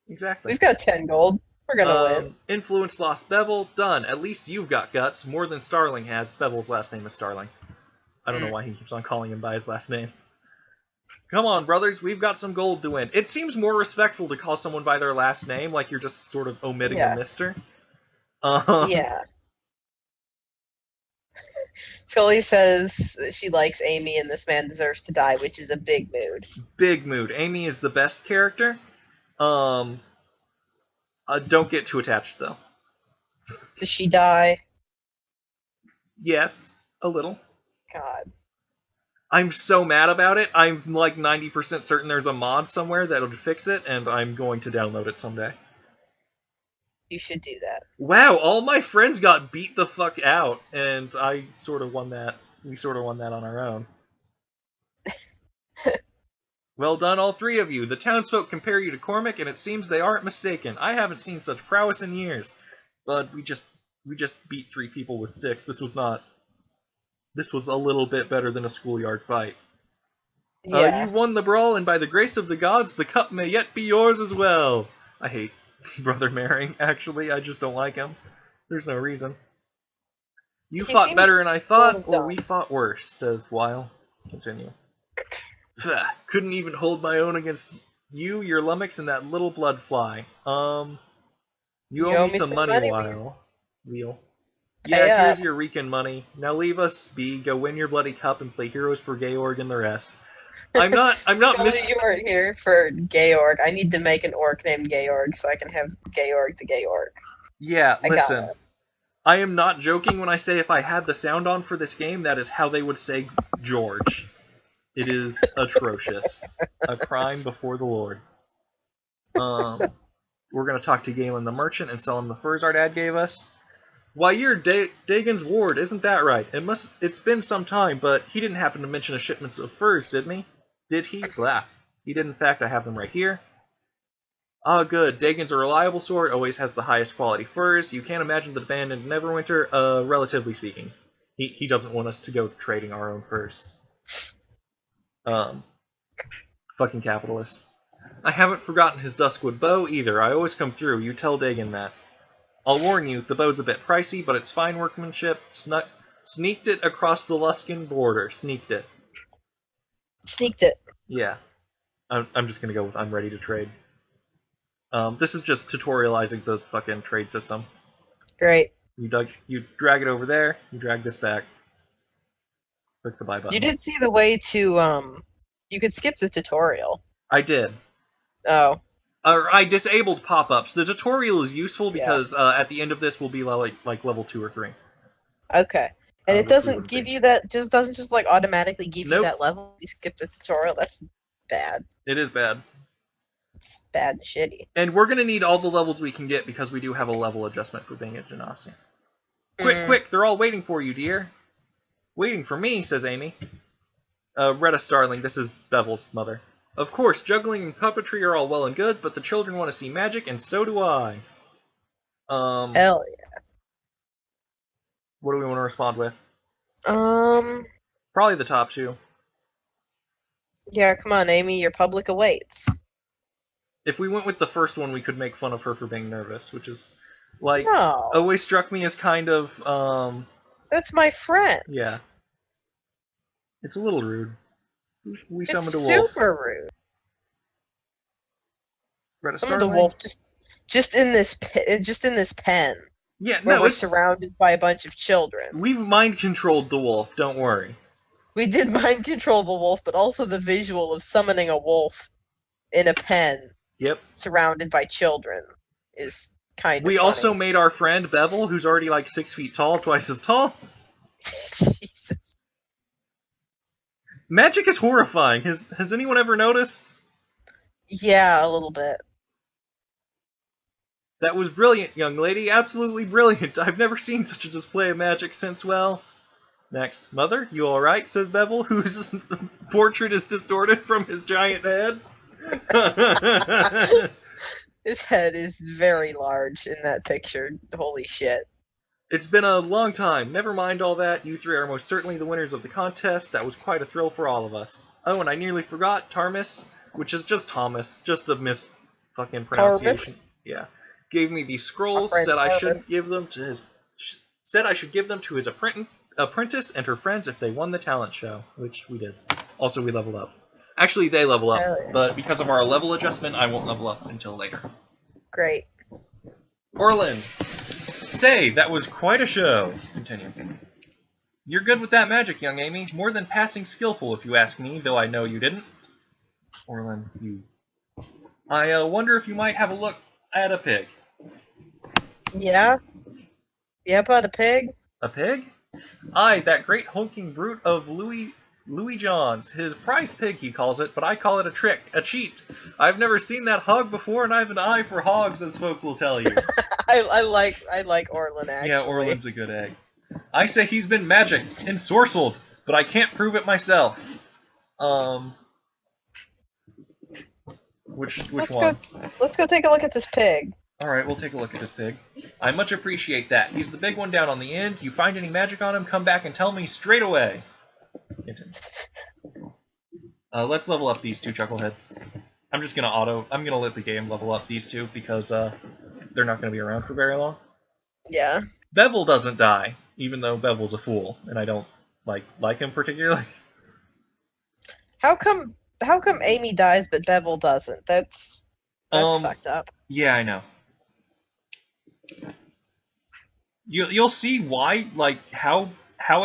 exactly. We've got 10 gold. We're gonna win. Influence lost Bevel. Done. At least you've got guts. More than Starling has. Bevel's last name is Starling. I don't know why he keeps on calling him by his last name. Come on, brothers. We've got some gold to win. It seems more respectful to call someone by their last name, like you're just sort of omitting a mister. Yeah. Scully says she likes Amy and this man deserves to die, which is a big mood. Big mood. Amy is the best character. Don't get too attached, though. Does she die? Yes, a little. God. I'm so mad about it. I'm like 90% certain there's a mod somewhere that'll fix it, and I'm going to download it someday. You should do that. Wow, all my friends got beat the fuck out, and I sort of won that. We sort of won that on our own. Well done, all three of you. The townsfolk compare you to Cormac, and it seems they aren't mistaken. I haven't seen such prowess in years. But we just beat 3 people with sticks. This was a little bit better than a schoolyard fight. Yeah. You won the brawl, and by the grace of the gods, the cup may yet be yours as well. I hate Brother Mering, actually. I just don't like him. There's no reason. You fought better than I thought, or we fought worse, says Weil. Continue. Couldn't even hold my own against you, your lummox, and that little blood fly. You owe me some money, Weil. Wheel. Yeah, here's your Rican money. Now leave us be, go win your bloody cup, and play Heroes for Georg and the rest. I'm not You weren't here for Georg. I need to make an orc named Georg so I can have Georg the Georg. Yeah, listen. I am not joking when I say if I had the sound on for this game, that is how they would say George. It is atrocious. A crime before the Lord. We're going to talk to Galen the merchant and sell him the furs our dad gave us. Why, you're Dagon's ward, isn't that right? It's been some time, but he didn't happen to mention a shipment of furs, did he? Did he? Blah. He did, in fact. I have them right here. Ah, good. Dagon's a reliable sword, always has the highest quality furs. You can't imagine the band in Neverwinter, relatively speaking. He doesn't want us to go trading our own furs. Fucking capitalists. I haven't forgotten his Duskwood bow, either. I always come through. You tell Dagon that. I'll warn you, the bow's a bit pricey, but it's fine workmanship. Sneaked it across the Luskan border. Sneaked it. Sneaked it. Yeah. I'm just gonna go with I'm ready to trade. This is just tutorializing the fucking trade system. Great. You drag it over there, you drag this back. Click the buy button. You did see the way to, you could skip the tutorial. I did. Oh. I disabled pop-ups. The tutorial is useful because at the end of this will be like level 2 or 3. Okay. And it doesn't give you that, doesn't just like automatically give you that level if you skip the tutorial. That's bad. It is bad. It's bad and shitty. And we're gonna need all the levels we can get because we do have a level adjustment for being a Genasi. Quick, they're all waiting for you, dear. Waiting for me, says Amy. Retta Starling, this is Bevel's mother. Of course, juggling and puppetry are all well and good, but the children want to see magic, and so do I. Hell yeah. What do we want to respond with? Probably the top 2. Yeah, come on, Amy, your public awaits. If we went with the first one, we could make fun of her for being nervous, which is, like, always struck me as kind of, That's my friend. Yeah. It's a little rude. We summoned a wolf. It's super rude. Summoned a wolf just in this pen. Yeah, where we're surrounded by a bunch of children. We've mind controlled the wolf. Don't worry. We did mind control the wolf, but also the visual of summoning a wolf in a pen. Yep. Surrounded by children is kind of. We also made our friend Bevel, who's already like 6 feet tall, twice as tall. Jesus. Magic is horrifying. Has anyone ever noticed? Yeah, a little bit. That was brilliant, young lady. Absolutely brilliant. I've never seen such a display of magic since, well... Next. Mother, you alright? Says Bevel, whose portrait is distorted from his giant head. His head is very large in that picture. Holy shit. It's been a long time. Never mind all that. You three are most certainly the winners of the contest. That was quite a thrill for all of us. Oh, and I nearly forgot, Tarmus, which is just Thomas, just a fucking pronunciation. Tarmus? Yeah. Gave me these scrolls, friend said I should Tarmus. give them to his apprentice and her friends if they won the talent show, which we did. Also, we leveled up. Actually, they level up, but because of our level adjustment, I won't level up until later. Great. Orlin, say, that was quite a show. Continue. You're good with that magic, young Amy. More than passing skillful, if you ask me, though I know you didn't. Orlin, you... I wonder if you might have a look at a pig. Yeah? Yeah, about a pig? A pig? Aye, that great hulking brute of Louis John's. His prize pig, he calls it, but I call it a trick, a cheat. I've never seen that hog before, and I have an eye for hogs, as folk will tell you. I like Orlin, actually. Yeah, Orlin's a good egg. I say he's been magic, ensorcelled, but I can't prove it myself. Which one? Let's go take a look at this pig. Alright, we'll take a look at this pig. I much appreciate that. He's the big one down on the end. You find any magic on him, come back and tell me straight away. Let's level up these two chuckleheads. I'm gonna let the game level up these two because they're not gonna be around for very long. Yeah. Bevel doesn't die, even though Bevel's a fool, and I don't like him particularly. How come Amy dies but Bevel doesn't? That's fucked up. Yeah, I know. You'll see why, how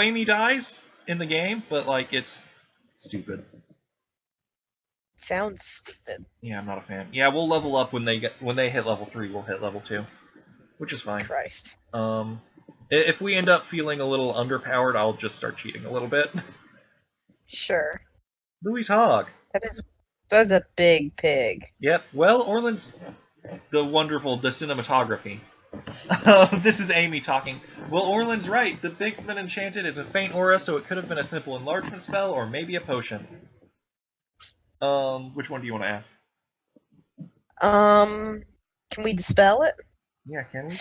Amy dies in the game, but it's stupid. Sounds stupid. Yeah, I'm not a fan. Yeah, we'll level up when they hit level 3. We'll hit level 2, which is fine. Christ. If we end up feeling a little underpowered, I'll just start cheating a little bit. Sure. Louis Hogg. That's a big pig. Yep. Well, Orlin's the cinematography. This is Amy talking. Well, Orlin's right. The pig's been enchanted. It's a faint aura, so it could have been a simple enlargement spell or maybe a potion. Which one do you want to ask? Can we dispel it? Yeah, can we?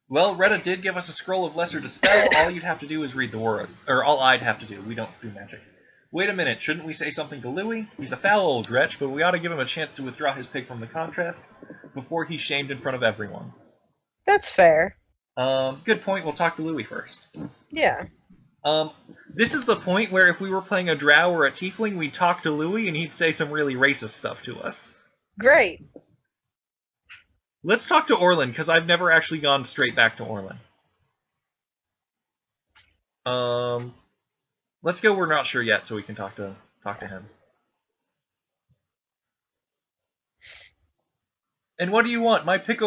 Well, Retta did give us a scroll of lesser dispel. All you'd have to do is read the word. Or all I'd have to do. We don't do magic. Wait a minute, shouldn't we say something to Louis? He's a foul old wretch, but we ought to give him a chance to withdraw his pig from the contest before he's shamed in front of everyone. That's fair. Good point. We'll talk to Louis first. Yeah. This is the point where if we were playing a drow or a tiefling, we'd talk to Louis and he'd say some really racist stuff to us. Great. Let's talk to Orlin, because I've never actually gone straight back to Orlin. Let's go we're not sure yet, so we can talk to him. And what do you want? My pig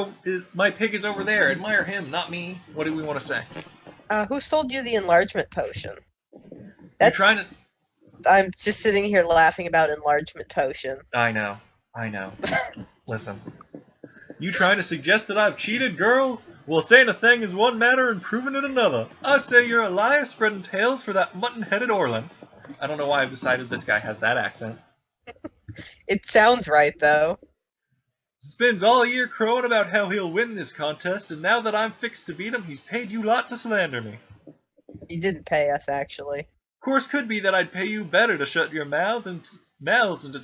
is over there. Admire him, not me. What do we want to say? Who sold you the enlargement potion? You're trying to... I'm just sitting here laughing about enlargement potion. I know. Listen. You trying to suggest that I've cheated, girl? Well, saying a thing is one matter and proving it another. I say you're a liar spreading tales for that mutton-headed Orlin. I don't know why I've decided this guy has that accent. It sounds right, though. Spends all year crowing about how he'll win this contest, and now that I'm fixed to beat him, he's paid you lot to slander me. He didn't pay us, actually. Course could be that I'd pay you better to shut your mouths and to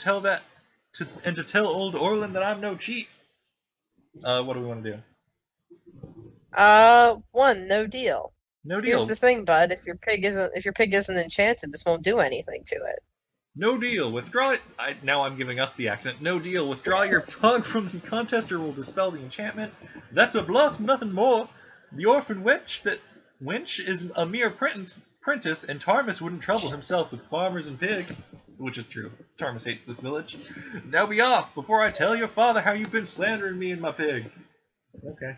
tell old Orlin that I'm no cheat. What do we want to do? No deal. No deal. Here's the thing, bud. If your pig isn't enchanted, this won't do anything to it. No deal. Withdraw it. Now I'm giving us the accent. No deal. Withdraw your pug from the contest or will dispel the enchantment. That's a bluff, nothing more. The orphan wench is a mere apprentice, and Tarmus wouldn't trouble himself with farmers and pigs. Which is true. Tarmus hates this village. Now be off, before I tell your father how you've been slandering me and my pig. Okay.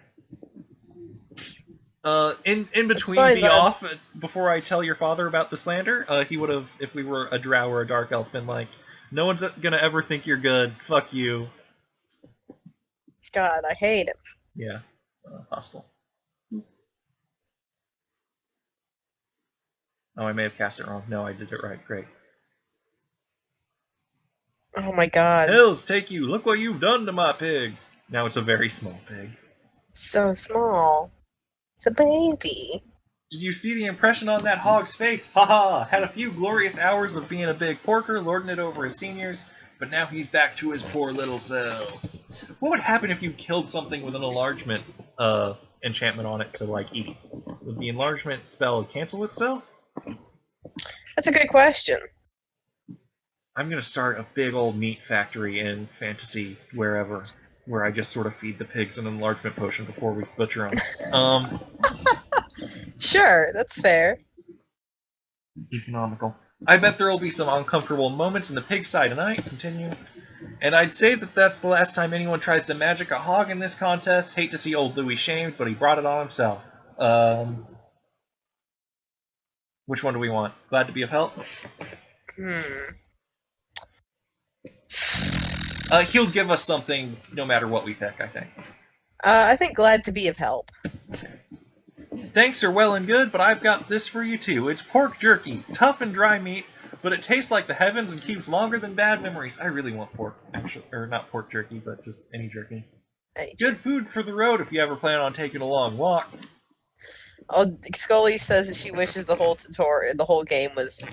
In between fine, be bud. off before I tell your father about the slander, he would have, if we were a drow or a dark elf, been like, "No one's gonna ever think you're good. Fuck you." God, I hate him. Yeah, hostile. Oh, I may have cast it wrong. No, I did it right. Great. Oh my god. Hells take you! Look what you've done to my pig. Now it's a very small pig. So small. It's a baby. Did you see the impression on that hog's face? Haha! Had a few glorious hours of being a big porker, lording it over his seniors, but now he's back to his poor little self. What would happen if you killed something with an enlargement enchantment on it to, like, eat? Would the enlargement spell cancel itself? That's a good question. I'm gonna start a big old meat factory in fantasy wherever, where I just sort of feed the pigs an enlargement potion before we butcher them. Sure, that's fair. Economical. I bet there will be some uncomfortable moments in the pigsty tonight. Continue. And I'd say that that's the last time anyone tries to magic a hog in this contest. Hate to see old Louis shamed, but he brought it on himself. Which one do we want? Glad to be of help? He'll give us something no matter what we pick, I think. I think glad to be of help. Thanks are well and good, but I've got this for you too. It's pork jerky, tough and dry meat, but it tastes like the heavens and keeps longer than bad memories. I really want pork, actually, or not pork jerky, but just any jerky. Good food for the road if you ever plan on taking a long walk. Oh, Scully says that she wishes the whole tutorial, the whole game was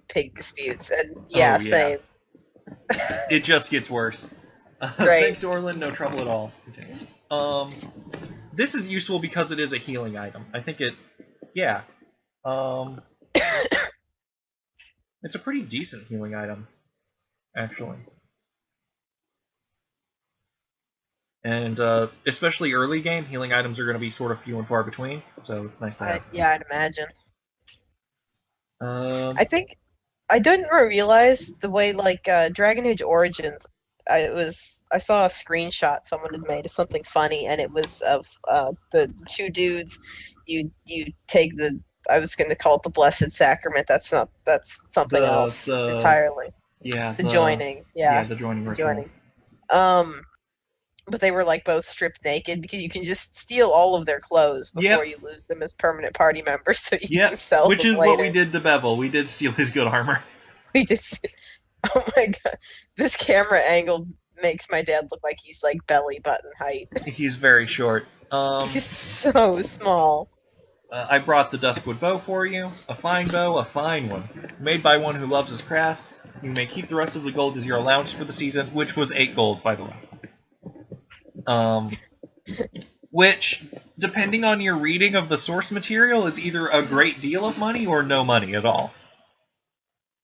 pig disputes, and yeah, same. It just gets worse. Great. Thanks, Orlin. No trouble at all. This is useful because it is a healing item. I think it, yeah. It's a pretty decent healing item, actually. And especially early game, healing items are going to be sort of few and far between, so it's nice to have. Yeah, I'd imagine. I think I didn't realize the way like Dragon Age Origins. I saw a screenshot someone had made of something funny, and it was of the two dudes. You take the, I was going to call it the Blessed Sacrament. That's something else entirely. Yeah, the joining. Yeah, the joining ritual. But they were like both stripped naked because you can just steal all of their clothes before you lose them as permanent party members, so you can sell them later. Which is what we did to Bevel. We did steal his good armor. We did. Oh my god, this camera angle makes my dad look like he's like belly button height. He's very short. He's so small. I brought the Duskwood bow for you. A fine bow, a fine one. Made by one who loves his craft. You may keep the rest of the gold as your allowance for the season, which was 8 gold, by the way. Which, depending on your reading of the source material, is either a great deal of money or no money at all.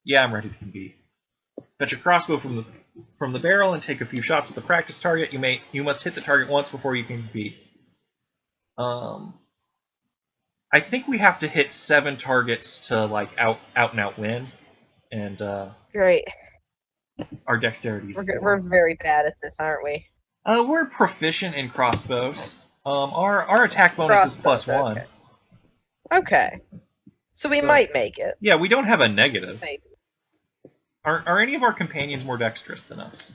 Yeah, I'm ready to compete. Fetch a crossbow from the barrel and take a few shots at the practice target. You must hit the target once before you can compete. I think we have to hit 7 targets to like out and out win, and great. Our dexterity is we're very bad at this, aren't we? We're proficient in crossbows. Our attack bonus is +1. Okay. So we might make it. Yeah, we don't have a negative. Maybe. Are any of our companions more dexterous than us?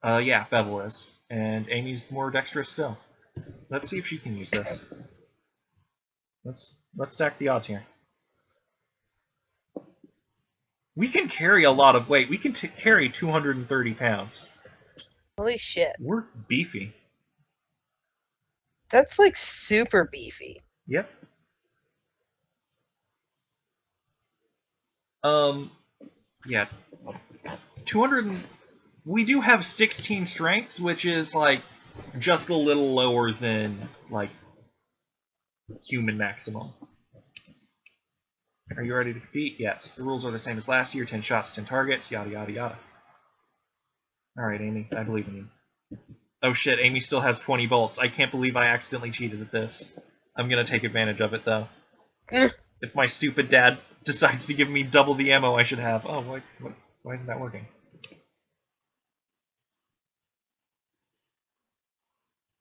Yeah, Bevel is. And Amy's more dexterous still. Let's see if she can use this. Let's stack the odds here. We can carry a lot of weight. We can carry 230 pounds. Holy shit. We're beefy. That's like super beefy. Yep. Yeah. 200. We do have 16 strength, which is like just a little lower than like human maximum. Are you ready to compete? Yes. The rules are the same as last year. 10 shots, 10 targets, yada yada yada. Alright, Amy, I believe in you. Oh shit, Amy still has 20 bolts. I can't believe I accidentally cheated at this. I'm gonna take advantage of it, though. If my stupid dad decides to give me double the ammo I should have. Oh, why isn't that working?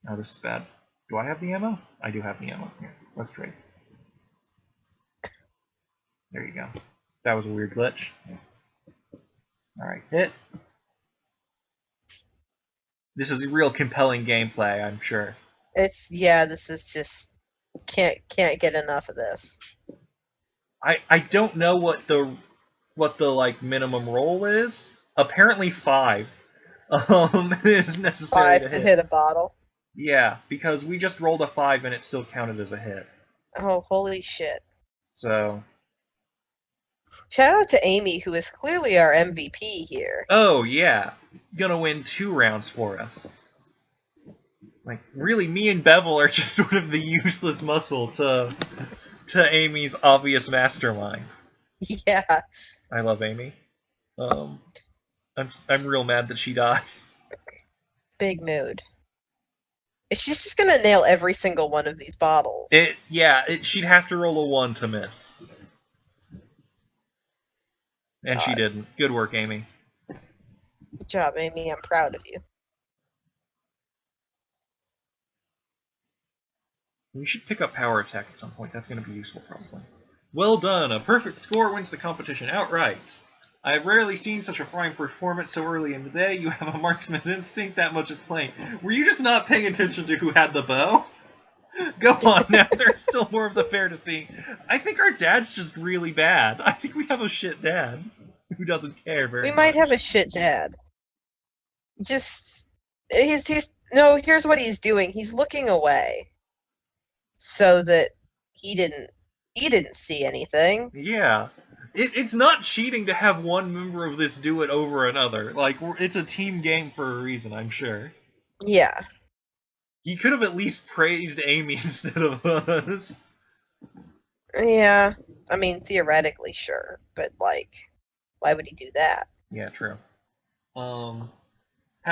Oh, this is bad. Do I have the ammo? I do have the ammo. Here, let's trade. There you go. That was a weird glitch. Alright, hit. This is real compelling gameplay, I'm sure. This is just can't get enough of this. I don't know what the like minimum roll is. Apparently 5 is necessary 5 to to hit. hit a bottle. Yeah, because we just rolled a 5 and it still counted as a hit. Oh, holy shit. So, Shout out to Amy, who is clearly our MVP here. oh yeah, gonna win 2 rounds for us. Like, really, me and Bevel are just sort of the useless muscle to Amy's obvious mastermind. Yeah. I love Amy. I'm real mad that she dies. Big mood. She's just gonna nail every single one of these bottles. She'd have to roll a 1 to miss. And she didn't. Good work, Amy. Good job, Amy. I'm proud of you. We should pick up power attack at some point. That's going to be useful, probably. Well done. A perfect score wins the competition outright. I have rarely seen such a fine performance so early in the day. You have a marksman's instinct, that much is plain. Were you just not paying attention to who had the bow? Go on now, there's still more of the fair to see. I think our dad's just really bad. I think we have a shit dad who doesn't care very much. We might have a shit dad. Just no, here's what he's doing. He's looking away so that he didn't see anything. Yeah. It's not cheating to have one member of this do it over another. Like, it's a team game for a reason, I'm sure. Yeah. He could have at least praised Amy instead of us. Yeah. I mean, theoretically, sure. But, like, why would he do that? Yeah, true. How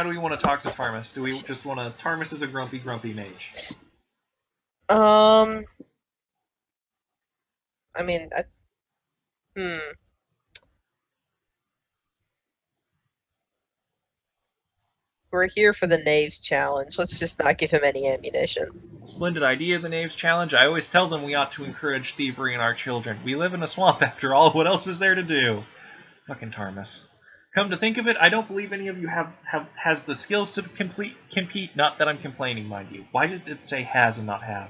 do we want to talk to Tarmus? Do we just want to... Tarmus is a grumpy mage. I mean, We're here for the Knaves challenge. Let's just not give him any ammunition. Splendid idea, the Knaves challenge. I always tell them we ought to encourage thievery in our children. We live in a swamp, after all. What else is there to do? Fucking Tarmus. Come to think of it, I don't believe any of you has the skills to compete. Not that I'm complaining, mind you. Why did it say has and not have?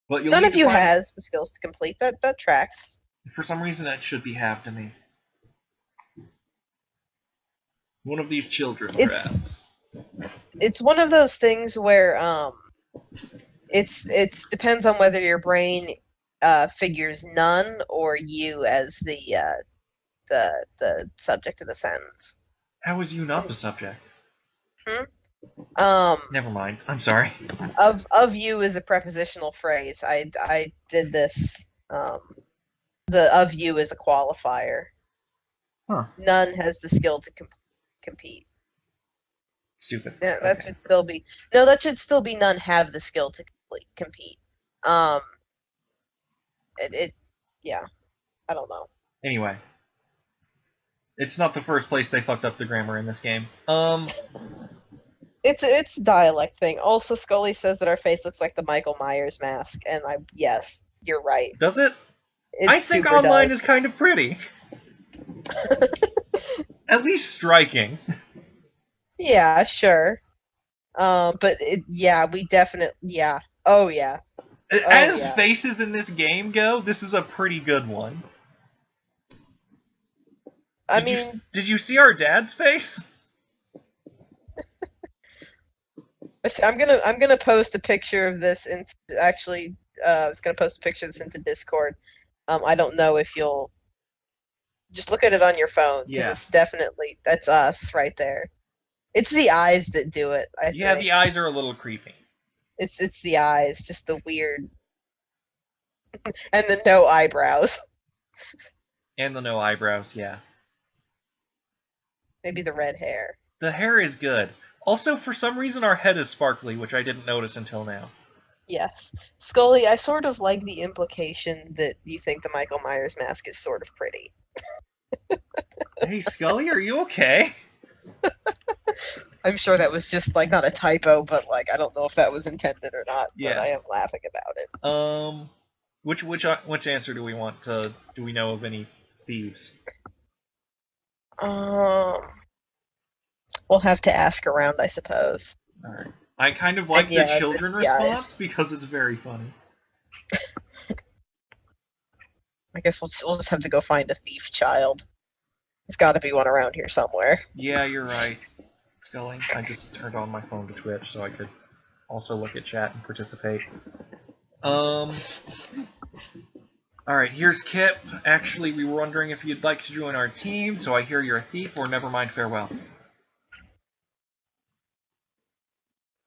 But none of you has the skills to complete. That tracks. For some reason, that should be have to me. One of these children, perhaps. It's one of those things where it's depends on whether your brain figures none or you as the subject of the sentence. How is you not the subject? Never mind. I'm sorry. Of you is a prepositional phrase. I did this. The of you is a qualifier. Huh. None has the skill to compete. Stupid. Yeah, that should still be no. That should still be none have the skill to compete. Yeah. I don't know. Anyway, it's not the first place they fucked up the grammar in this game. It's a dialect thing. Also, Scully says that our face looks like the Michael Myers mask, and yes, you're right. Does it? I think online is kind of pretty. At least striking. Yeah, sure. But we definitely, oh yeah. As faces in this game go, this is a pretty good one. Did you see our dad's face? I'm gonna post a picture of this I was gonna post a picture of this into Discord. I don't know if you'll just look at it on your phone because it's definitely that's us right there. It's the eyes that do it. I think. The eyes are a little creepy. It's the eyes, just the weird, and the no eyebrows. And the no eyebrows, yeah. Maybe the red hair. The hair is good. Also, for some reason, our head is sparkly, which I didn't notice until now. Yes. Scully, I sort of like the implication that you think the Michael Myers mask is sort of pretty. Hey, Scully, are you okay? I'm sure that was just like not a typo, but like I don't know if that was intended or not. But Yeah. I am laughing about it. Which answer do we want to? Do we know of any thieves? Um, we'll have to ask around, I suppose. All right. I kind of And like the yeah, if children it's the eyes, response because it's very funny. I guess we'll just have to go find a thief child. There's got to be one around here somewhere. Yeah, you're right. Scully, I just turned on my phone to Twitch so I could also look at chat and participate. Alright, here's Kip. Actually, we were wondering if you'd like to join our team, so I hear you're a thief, or never mind, farewell.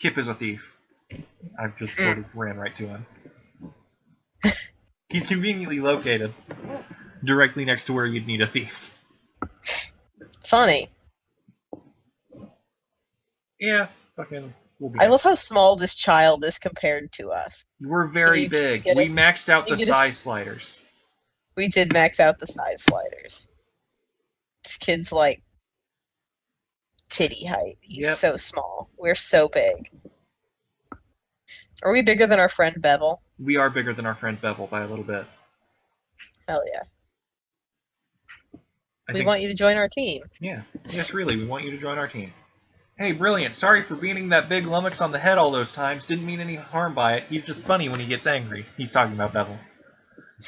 Kip is a thief. I've just sort of ran right to him. He's conveniently located, directly next to where you'd need a thief. Funny. Yeah, fucking... We'll be I love how small this child is compared to us. We're very big. We maxed out the size sliders. We did max out the size sliders. This kid's like titty height. He's so small. We're so big. Are we bigger than our friend Bevel? We are bigger than our friend Bevel by a little bit. Hell yeah. We want you to join our team. Yeah. Yes, really. We want you to join our team. Hey, Brilliant. Sorry for beating that big lummox on the head all those times. Didn't mean any harm by it. He's just funny when he gets angry. He's talking about Bevel.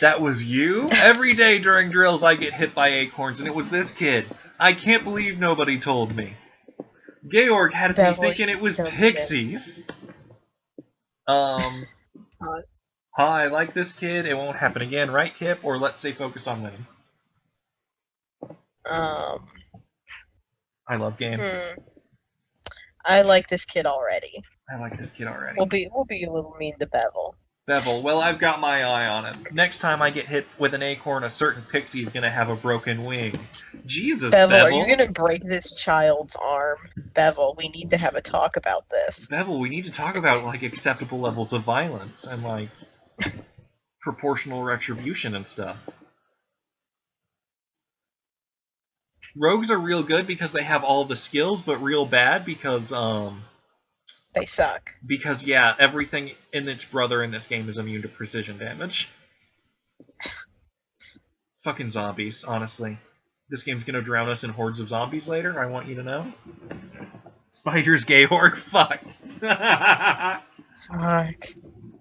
That was you? Every day during drills I get hit by acorns, and it was this kid. I can't believe nobody told me. Georg had me thinking it was pixies. Hi, I like this kid. It won't happen again, right, Kip? Or let's stay focused on winning. I love games. I like this kid already. I like this kid already. We'll be a little mean to Bevel. Bevel, well, I've got my eye on him. Next time I get hit with an acorn, a certain pixie's gonna have a broken wing. Jesus, Bevel. Are you gonna break this child's arm? Bevel, we need to have a talk about this. Bevel, we need to talk about, like, acceptable levels of violence and, like, proportional retribution and stuff. Rogues are real good because they have all the skills, but real bad because, they suck. Because, yeah, everything in its brother in this game is immune to precision damage. Fucking zombies, honestly. This game's gonna drown us in hordes of zombies later, I want you to know. Spiders, Georg, fuck. Fuck.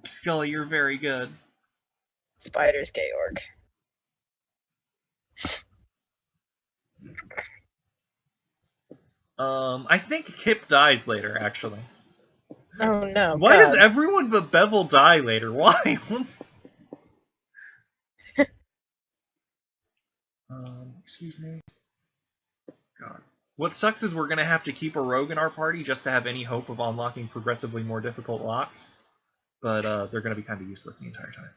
Scully, you're very good. Spiders, Georg. I think Kip dies later, actually. Oh no. Why does everyone but Bevel die later? Why? Excuse me. God. What sucks is we're gonna have to keep a rogue in our party just to have any hope of unlocking progressively more difficult locks. But they're gonna be kind of useless the entire time.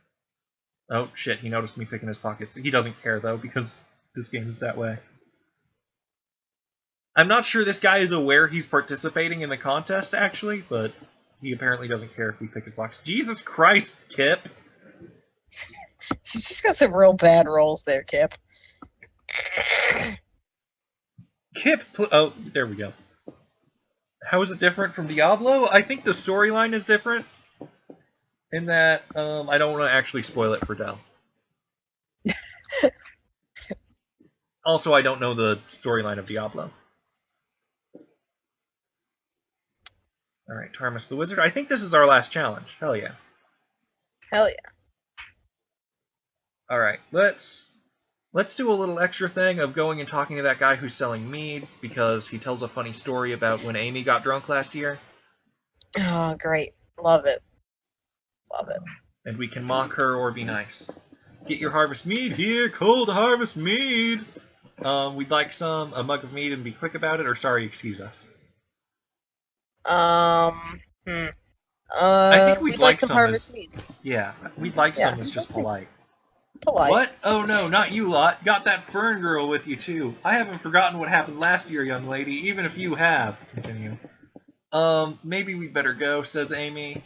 Oh shit, he noticed me picking his pockets. He doesn't care though, because this game is that way. I'm not sure this guy is aware he's participating in the contest, actually, but he apparently doesn't care if we pick his locks. Jesus Christ, Kip! You just got some real bad rolls there, Kip. Kip, oh, there we go. How is it different from Diablo? I think the storyline is different. In that, I don't want to actually spoil it for Del. Also, I don't know the storyline of Diablo. Alright, Tarmus the Wizard. I think this is our last challenge. Hell yeah. Hell yeah. Alright, let's do a little extra thing of going and talking to that guy who's selling mead, because he tells a funny story about when Amy got drunk last year. Oh, great. Love it. Love it. And we can mock her or be nice. Get your harvest mead here, cold harvest mead! We'd like a mug of mead and be quick about it, or sorry, excuse us. I think we'd like some harvest mead. Yeah, we'd like some that's just polite. Polite. What? Oh no, not you lot. Got that Fern girl with you too. I haven't forgotten what happened last year, young lady, even if you have. Continue. Maybe we'd better go, says Amy.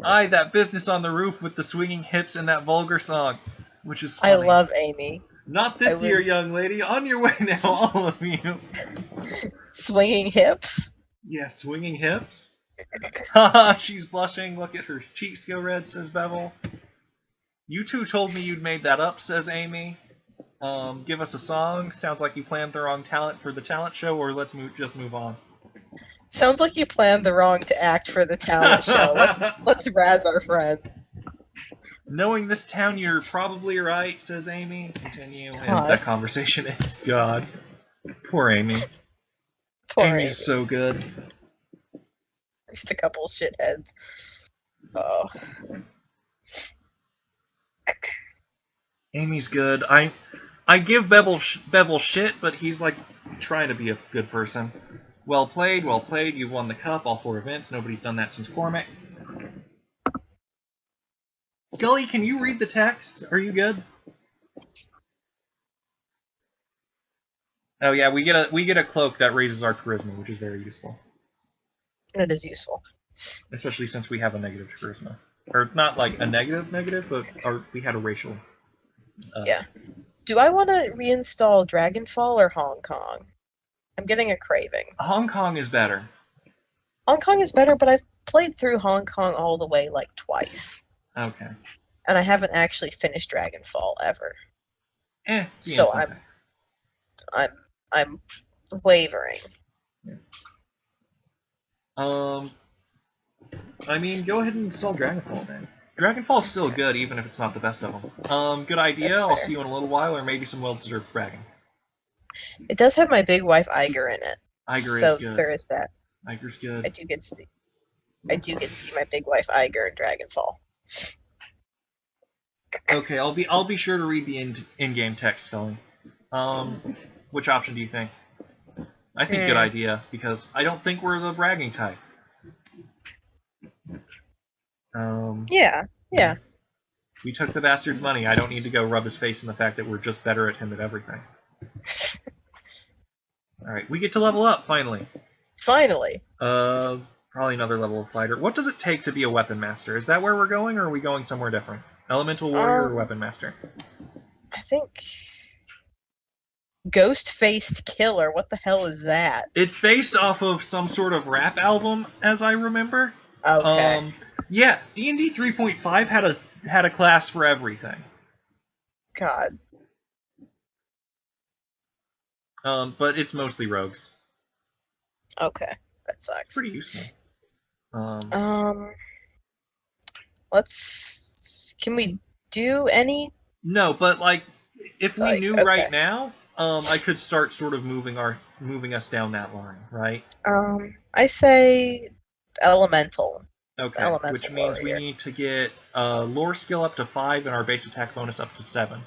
Aye, that business on the roof with the swinging hips and that vulgar song. Which is funny. I love Amy. Not I this year, would young lady. On your way now, all of you. swinging hips. Yeah, swinging hips. Haha, she's blushing. Look at her cheeks go red, says Bevel. You two told me you'd made that up, says Amy. Give us a song. Sounds like you planned the wrong talent for the talent show, or just move on. Sounds like you planned the wrong to act for the talent show. Let's razz our friend. Knowing this town, you're probably right, says Amy. Continue, and God. that conversation ends. God. Poor Amy. Poor Amy's Amy. so good. Just a couple shitheads. Oh. Amy's good. I give Bevel shit, but he's like trying to be a good person. Well played, well played. You've won the cup, all 4 events. Nobody's done that since Cormac. Scully, can you read the text? Are you good? Oh yeah, we get a cloak that raises our charisma, which is very useful. It is useful. Especially since we have a negative charisma. Or not like a negative, but we had a racial. Yeah. Do I want to reinstall Dragonfall or Hong Kong? I'm getting a craving. Hong Kong is better. Hong Kong is better, but I've played through Hong Kong all the way like twice. Okay. And I haven't actually finished Dragonfall ever. So okay. I'm wavering. Yeah. I mean, go ahead and install Dragonfall then. Dragonfall's still good, even if it's not the best of them. Good idea. I'll see you in a little while, or maybe some well-deserved bragging. It does have my big wife Iger in it. Iger so is good. There is that. Iger's good. I do get to see my big wife Iger in Dragonfall. Okay, I'll be sure to read the in-game text, Scully. Which option do you think? I think good idea, because I don't think we're the bragging type. Yeah. We took the bastard's money. I don't need to go rub his face in the fact that we're just better at him at everything. Alright, we get to level up, finally. Finally. Probably another level of fighter. What does it take to be a weapon master? Is that where we're going, or are we going somewhere different? Elemental warrior or weapon master? I think... Ghost-faced killer. What the hell is that? It's based off of some sort of rap album, as I remember. Okay. Yeah, D&D 3.5 had a class for everything. God. But it's mostly rogues. Okay, that sucks. Pretty useful. Can we do any? No, but like, if we knew right now, I could start sort of moving us down that line, right? I say elemental. Okay, which means we need to get lore skill up to 5 and our base attack bonus up to 7.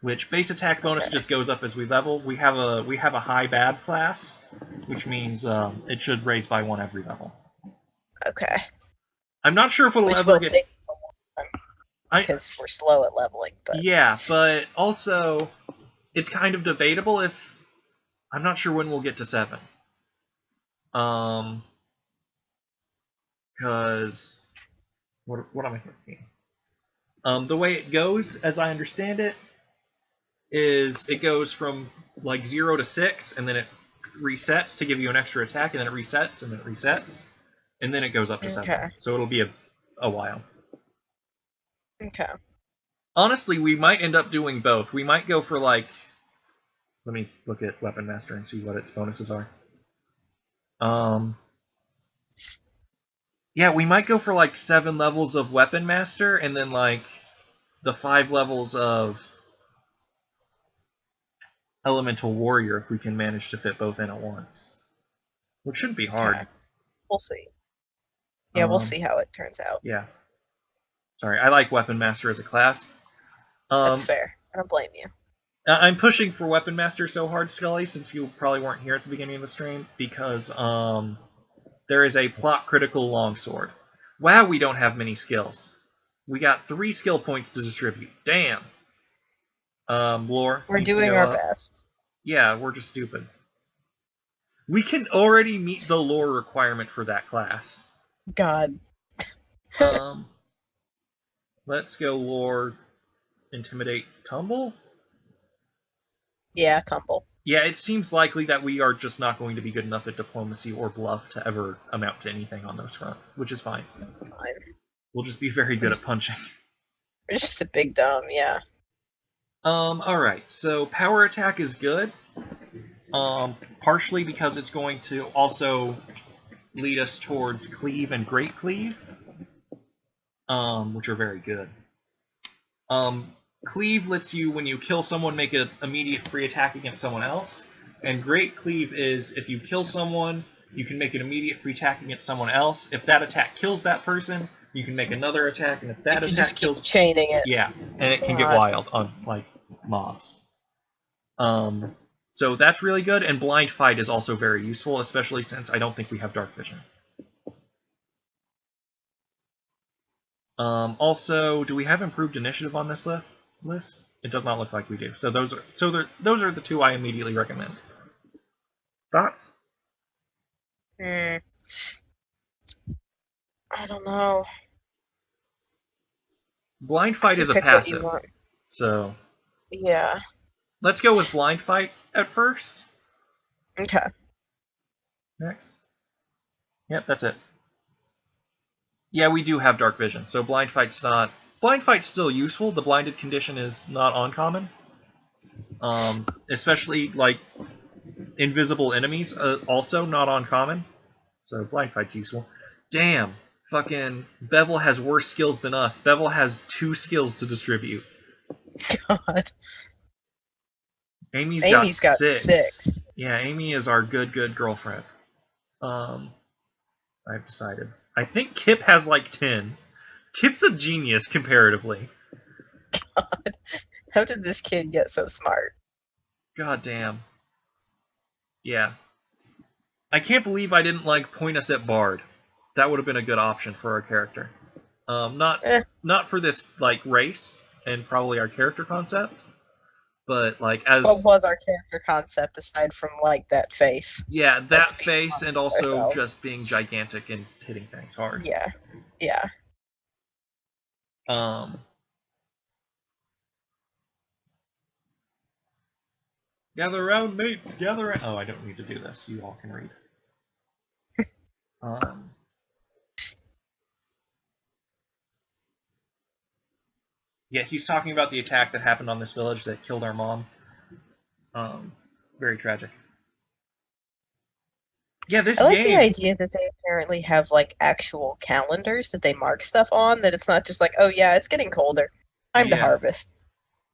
Which base attack bonus just goes up as we level. We have a high bad class, which means it should raise by 1 every level. Okay. I'm not sure if it'll ever get. Take a long time because we're slow at leveling. But yeah, but also it's kind of debatable if I'm not sure when we'll get to 7. Because what am I thinking? The way it goes, as I understand it, is it goes from like 0 to 6, and then it resets to give you an extra attack, and then it resets, and then it resets, and then it goes up to 7. So it'll be a while. Okay. Honestly, we might end up doing both. We might go for like... Let me look at Weapon Master and see what its bonuses are. Yeah, we might go for like 7 levels of Weapon Master, and then like the 5 levels of Elemental Warrior if we can manage to fit both in at once. Which shouldn't be hard. Okay. We'll see. Yeah, we'll see how it turns out. Yeah. Sorry, I like Weapon Master as a class. That's fair. I don't blame you. I'm pushing for Weapon Master so hard, Scully, since you probably weren't here at the beginning of the stream, because there is a plot critical longsword. Wow, we don't have many skills. We got 3 skill points to distribute. Damn. Lore. We're doing our best. Yeah, we're just stupid. We can already meet the lore requirement for that class. God. Let's go lore, intimidate, tumble. Yeah, tumble. Yeah, it seems likely that we are just not going to be good enough at diplomacy or bluff to ever amount to anything on those fronts, which is fine. Fine. We'll just be very good at punching. It's just a big dumb, yeah. Alright, so power attack is good. Partially because it's going to also lead us towards cleave and great cleave, which are very good. Cleave lets you, when you kill someone, make an immediate free attack against someone else. And Great Cleave is, if you kill someone, you can make an immediate free attack against someone else. If that attack kills that person, you can make another attack, and if that You attack just keep kills... chaining it. Yeah, and it can get God. wild on, like, mobs. So that's really good, and Blind Fight is also very useful, especially since I don't think we have Dark Vision. Also, do we have improved initiative on this list? It does not look like we do. So those are the two I immediately recommend. Thoughts? I don't know. Blind Fight is a passive. So yeah. Let's go with Blind Fight at first. Okay. Next. Yep, that's it. Yeah, we do have Dark Vision, so Blind Fight's not... Blind Fight's still useful. The blinded condition is not uncommon. Especially, like, invisible enemies, also not uncommon. So Blind Fight's useful. Damn, fucking Bevel has worse skills than us. Bevel has 2 skills to distribute. God. Amy's got 6. Yeah, Amy is our good girlfriend. I've decided. I think Kip has like 10. Kip's a genius comparatively. God. How did this kid get so smart? God damn. Yeah. I can't believe I didn't like point us at Bard. That would have been a good option for our character. Not for this like race and probably our character concept, but like as what was our character concept aside from like that face? Yeah, that face and also ourselves. Just being gigantic and hitting things hard. Yeah. Yeah. Gather round, mates, gather round. Oh, I don't need to do this. You all can read. Yeah, he's talking about the attack that happened on this village that killed our mom. Very tragic. Yeah, this I like game... the idea that they apparently have like actual calendars that they mark stuff on, that it's not just like, oh yeah, it's getting colder. Time to harvest.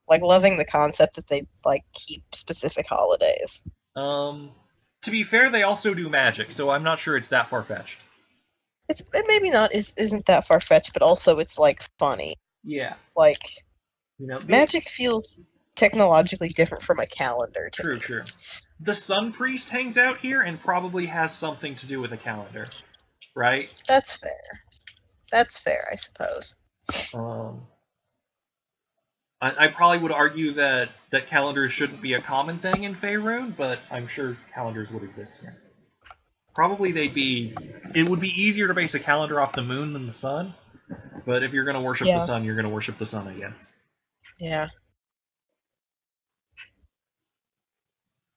Like, loving the concept that they like keep specific holidays. To be fair, they also do magic, so I'm not sure it's that far-fetched. It maybe not isn't that far-fetched, but also it's like funny. Yeah. Like, magic feels technologically different from a calendar to me. True. The Sun Priest hangs out here and probably has something to do with a calendar, right? That's fair, I suppose. I probably would argue that calendars shouldn't be a common thing in Faerun, but I'm sure calendars would exist here. Probably it would be easier to base a calendar off the moon than the sun, but if you're going to worship the sun, you're going to worship the sun, I guess. Yeah.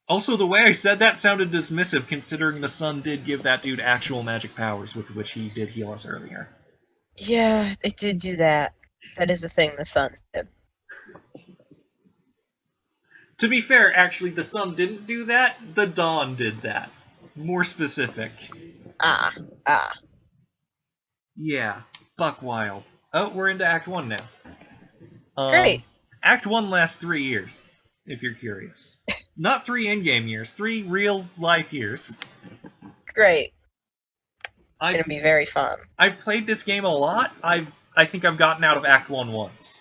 Also, the way I said that sounded dismissive, considering the sun did give that dude actual magic powers, with which he did heal us earlier. Yeah, it did do that. That is the thing the sun did. To be fair, actually, the sun didn't do that. The dawn did that. More specific. Yeah, buck wild. Oh, we're into Act 1 now. Great. Act 1 lasts 3 years, if you're curious. Not 3 in-game years, 3 real-life years. Great. It's going to be very fun. I've played this game a lot. I think I've gotten out of Act 1 once.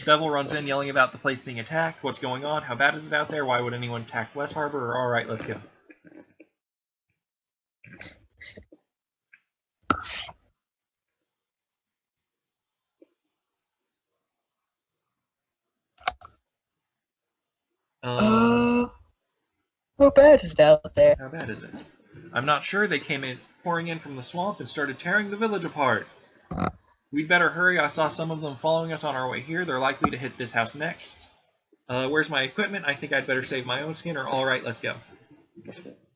Bevel runs in yelling about the place being attacked. What's going on? How bad is it out there? Why would anyone attack West Harbor? Alright, let's go. How bad is it out there? How bad is it? I'm not sure. They came in pouring in from the swamp and started tearing the village apart. We'd better hurry. I saw some of them following us on our way here. They're likely to hit this house next. Where's my equipment? I think I'd better save my own skin, or alright, let's go.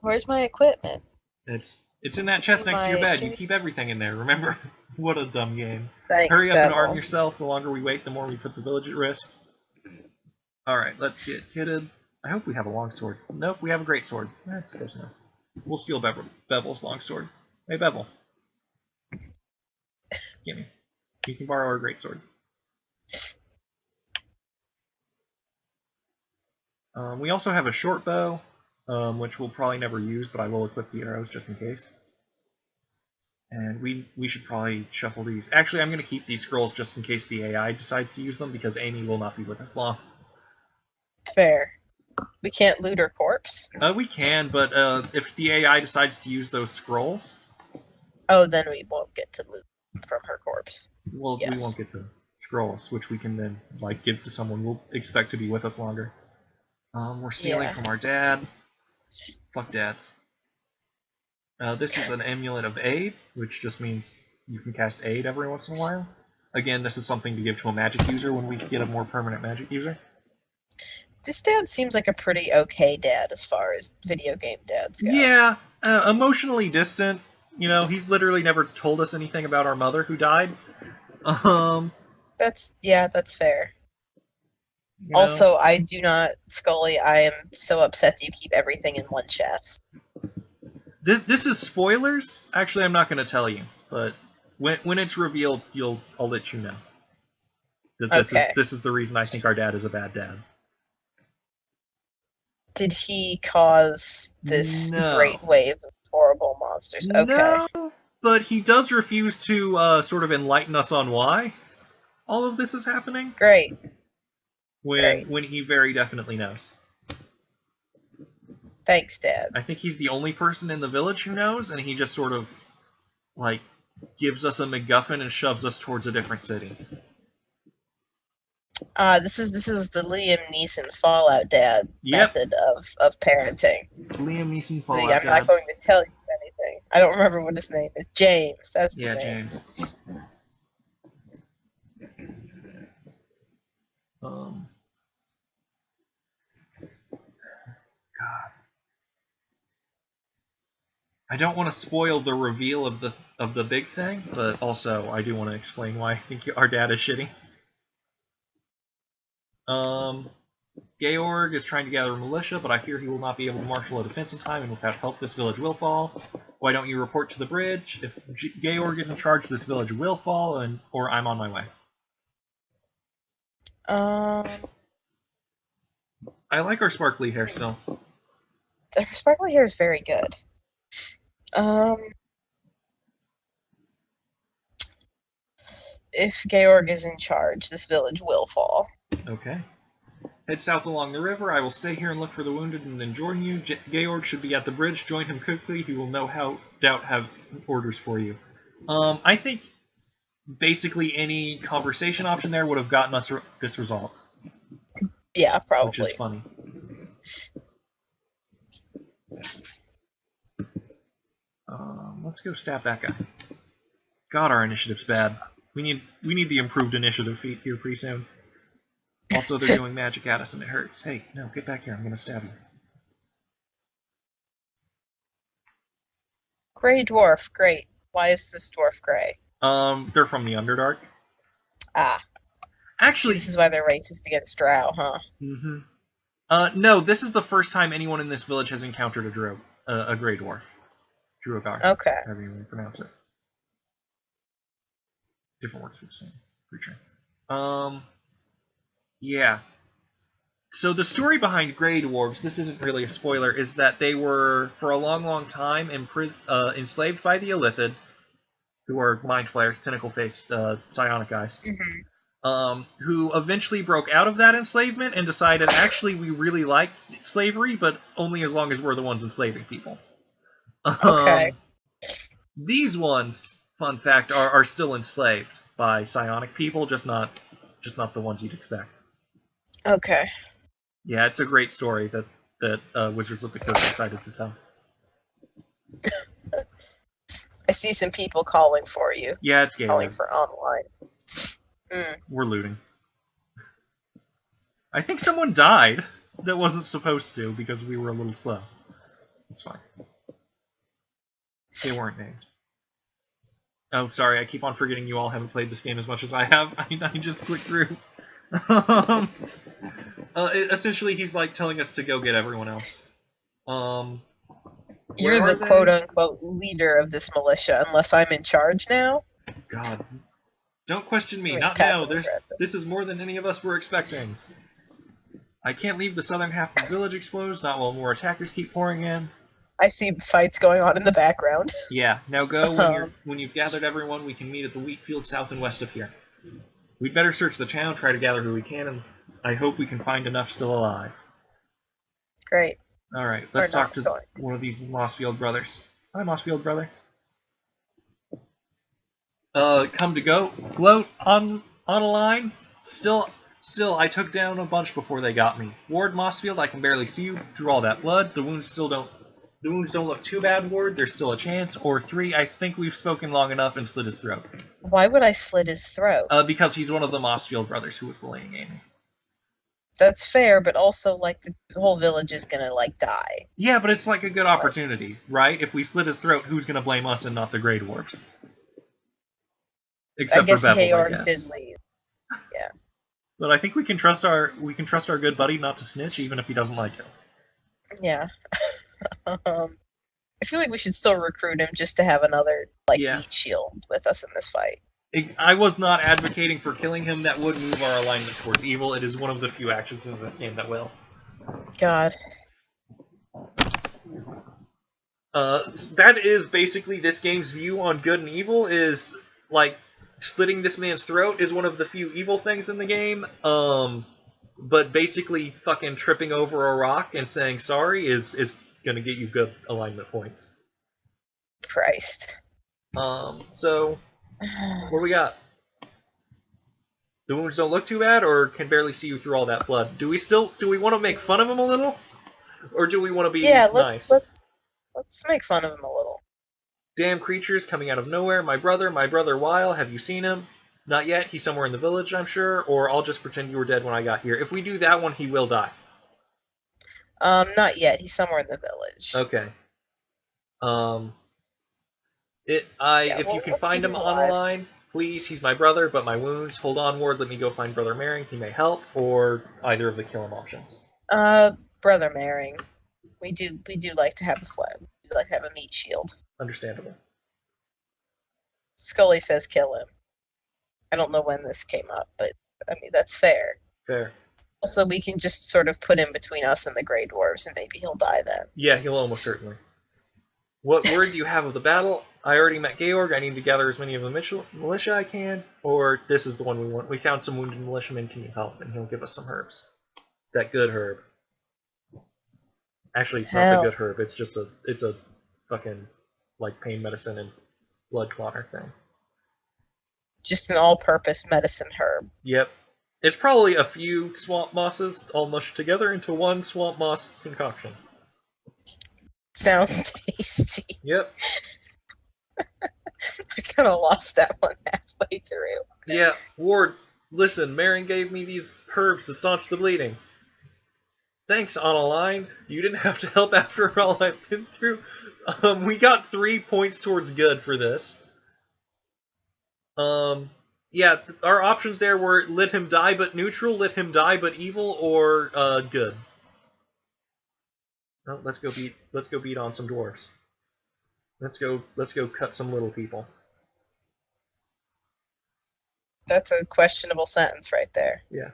Where's my equipment? It's in that chest next to your bed. You keep everything in there, remember? What a dumb game. Thanks, Hurry up and arm Bevel. yourself. The longer we wait, the more we put the village at risk. Alright, let's get kitted. I hope we have a longsword. Nope, we have a great sword. That's close enough. We'll steal Bevel's longsword. Hey, Bevel. Gimme. You can borrow our great sword. We also have a short bow, which we'll probably never use, but I will equip the arrows just in case. And we should probably shuffle these. Actually, I'm going to keep these scrolls just in case the AI decides to use them, because Amy will not be with us long. Fair. We can't loot her corpse? We can, but if the AI decides to use those scrolls... Oh, then we won't get to loot from her corpse. Well, yes. We won't get the scrolls, which we can then give to someone we'll expect to be with us longer. We're stealing from our dad. Fuck dads. This is an amulet of aid, which just means you can cast aid every once in a while. Again, this is something to give to a magic user when we get a more permanent magic user. This dad seems like a pretty okay dad as far as video game dads go. Yeah, emotionally distant. You know, he's literally never told us anything about our mother who died. That's fair. Also, I do not, Scully, I am so upset that you keep everything in one chest. This is spoilers? Actually, I'm not going to tell you, but when it's revealed, I'll let you know. That this is the reason I think our dad is a bad dad. Did he cause this great wave of horrible monsters? Okay. No, but he does refuse to sort of enlighten us on why all of this is happening. Great. When he very definitely knows. Thanks, Dad. I think he's the only person in the village who knows, and he just sort of, gives us a MacGuffin and shoves us towards a different city. This is the Liam Neeson Fallout Dad method of parenting. Liam Neeson Fallout Dad. I'm not going to tell you anything. I don't remember what his name is. James. That's his name. James. God. I don't want to spoil the reveal of the big thing, but also I do want to explain why I think our dad is shitty. Georg is trying to gather a militia, but I fear he will not be able to marshal a defense in time, and without help this village will fall. Why don't you report to the bridge? If Georg is in charge, this village will fall, or I'm on my way. I like our sparkly hair still. The sparkly hair is very good. If Georg is in charge, this village will fall. Okay. Head south along the river. I will stay here and look for the wounded and then join you. Georg should be at the bridge. Join him quickly. He will no doubt have orders for you. I think basically any conversation option there would have gotten us this result. Yeah, probably. Which is funny. Let's go stab that guy. God, our initiative's bad. We need the improved initiative feat here pretty soon. Also, they're doing magic at us and it hurts. Hey, no, get back here. I'm gonna stab you. Gray dwarf, great. Why is this dwarf gray? They're from the Underdark. Ah. Actually, this is why they're racist against drow, huh? Mm-hmm. No, this is the first time anyone in this village has encountered a gray dwarf. Druagar. Okay. However you want to pronounce it. Different words for the same creature. Yeah. So the story behind Grey Dwarves, this isn't really a spoiler, is that they were, for a long, long time, enslaved by the Illithid, who are mind flayers, tentacle-faced psionic guys, who eventually broke out of that enslavement and decided, actually, we really like slavery, but only as long as we're the ones enslaving people. Okay. These ones, fun fact, are still enslaved by psionic people, just not the ones you'd expect. Okay. Yeah, it's a great story that Wizards of the Coast decided to tell. I see some people calling for you. Yeah, it's Gaylord. Calling for online. We're looting. I think someone died that wasn't supposed to because we were a little slow. It's fine. They weren't named. Oh, sorry, I keep on forgetting you all haven't played this game as much as I have. I just clicked through. Essentially, he's like telling us to go get everyone else. You're the quote-unquote leader of this militia, unless I'm in charge now? God. Don't question me, I mean, not now. passive-aggressive. This is more than any of us were expecting. I can't leave the southern half of the village exposed, not while more attackers keep pouring in. I see fights going on in the background. Yeah, now go. When you've gathered everyone, we can meet at the wheat field south and west of here. We'd better search the town, try to gather who we can, and I hope we can find enough still alive. Great. Alright, let's talk to one of these Mossfield brothers. Hi, Mossfield brother. Come to gloat on a line? Still, I took down a bunch before they got me. Ward Mossfield, I can barely see you through all that blood. The wounds don't look too bad, Ward. There's still a chance. Or 3, I think we've spoken long enough and slit his throat. Why would I slit his throat? Because he's one of the Mossfield brothers who was bullying Amy. That's fair, but also, like, the whole village is gonna, like, die. Yeah, but it's like a good opportunity, right? If we slit his throat, who's gonna blame us and not the Grey Dwarfs? Except I guess for Bevel, Georg I guess. did leave. Yeah. But I think we can trust our good buddy not to snitch, even if he doesn't like it. Yeah. I feel like we should still recruit him just to have another, like, meat shield with us in this fight. I was not advocating for killing him. That would move our alignment towards evil. It is one of the few actions in this game that will. God. That is basically this game's view on good and evil, is, like, slitting this man's throat is one of the few evil things in the game, but basically fucking tripping over a rock and saying sorry is gonna get you good alignment points. Christ. So, what do we got? The wounds don't look too bad, or can barely see you through all that blood? Do we want to make fun of him a little? Or do we want to be nice? Let's make fun of him a little. Damn creatures coming out of nowhere. My brother Weil, have you seen him? Not yet. He's somewhere in the village, I'm sure. Or I'll just pretend you were dead when I got here. If we do that one, he will die. Not yet. He's somewhere in the village. Okay. If you can find him on the line, please. He's my brother, but my wounds. Hold on, Ward. Let me go find Brother Maring. He may help, or either of the kill him options. Brother Maring. We do like to have a flag. We like to have a meat shield. Understandable. Scully says kill him. I don't know when this came up, but I mean that's fair. Fair. Also, we can just sort of put him between us and the Grey Dwarves, and maybe he'll die then. Yeah, he'll almost certainly. What word do you have of the battle? I already met Georg. I need to gather as many of the militia I can. Or this is the one we want. We found some wounded militiamen. Can you help? And he'll give us some herbs. That good herb. Actually, it's not the good herb. It's just it's a fucking, like, pain medicine and blood clotter thing. Just an all-purpose medicine herb. Yep. It's probably a few swamp mosses all mushed together into one swamp moss concoction. Sounds tasty. Yep. I kind of lost that one halfway through. Yeah, Ward, listen, Marin gave me these herbs to staunch the bleeding. Thanks, on a line. You didn't have to help after all I've been through. We got 3 points towards good for this. Yeah, our options there were let him die but neutral, let him die but evil, or good. Oh, let's go beat on some dwarves. Let's go cut some little people. That's a questionable sentence right there. Yeah.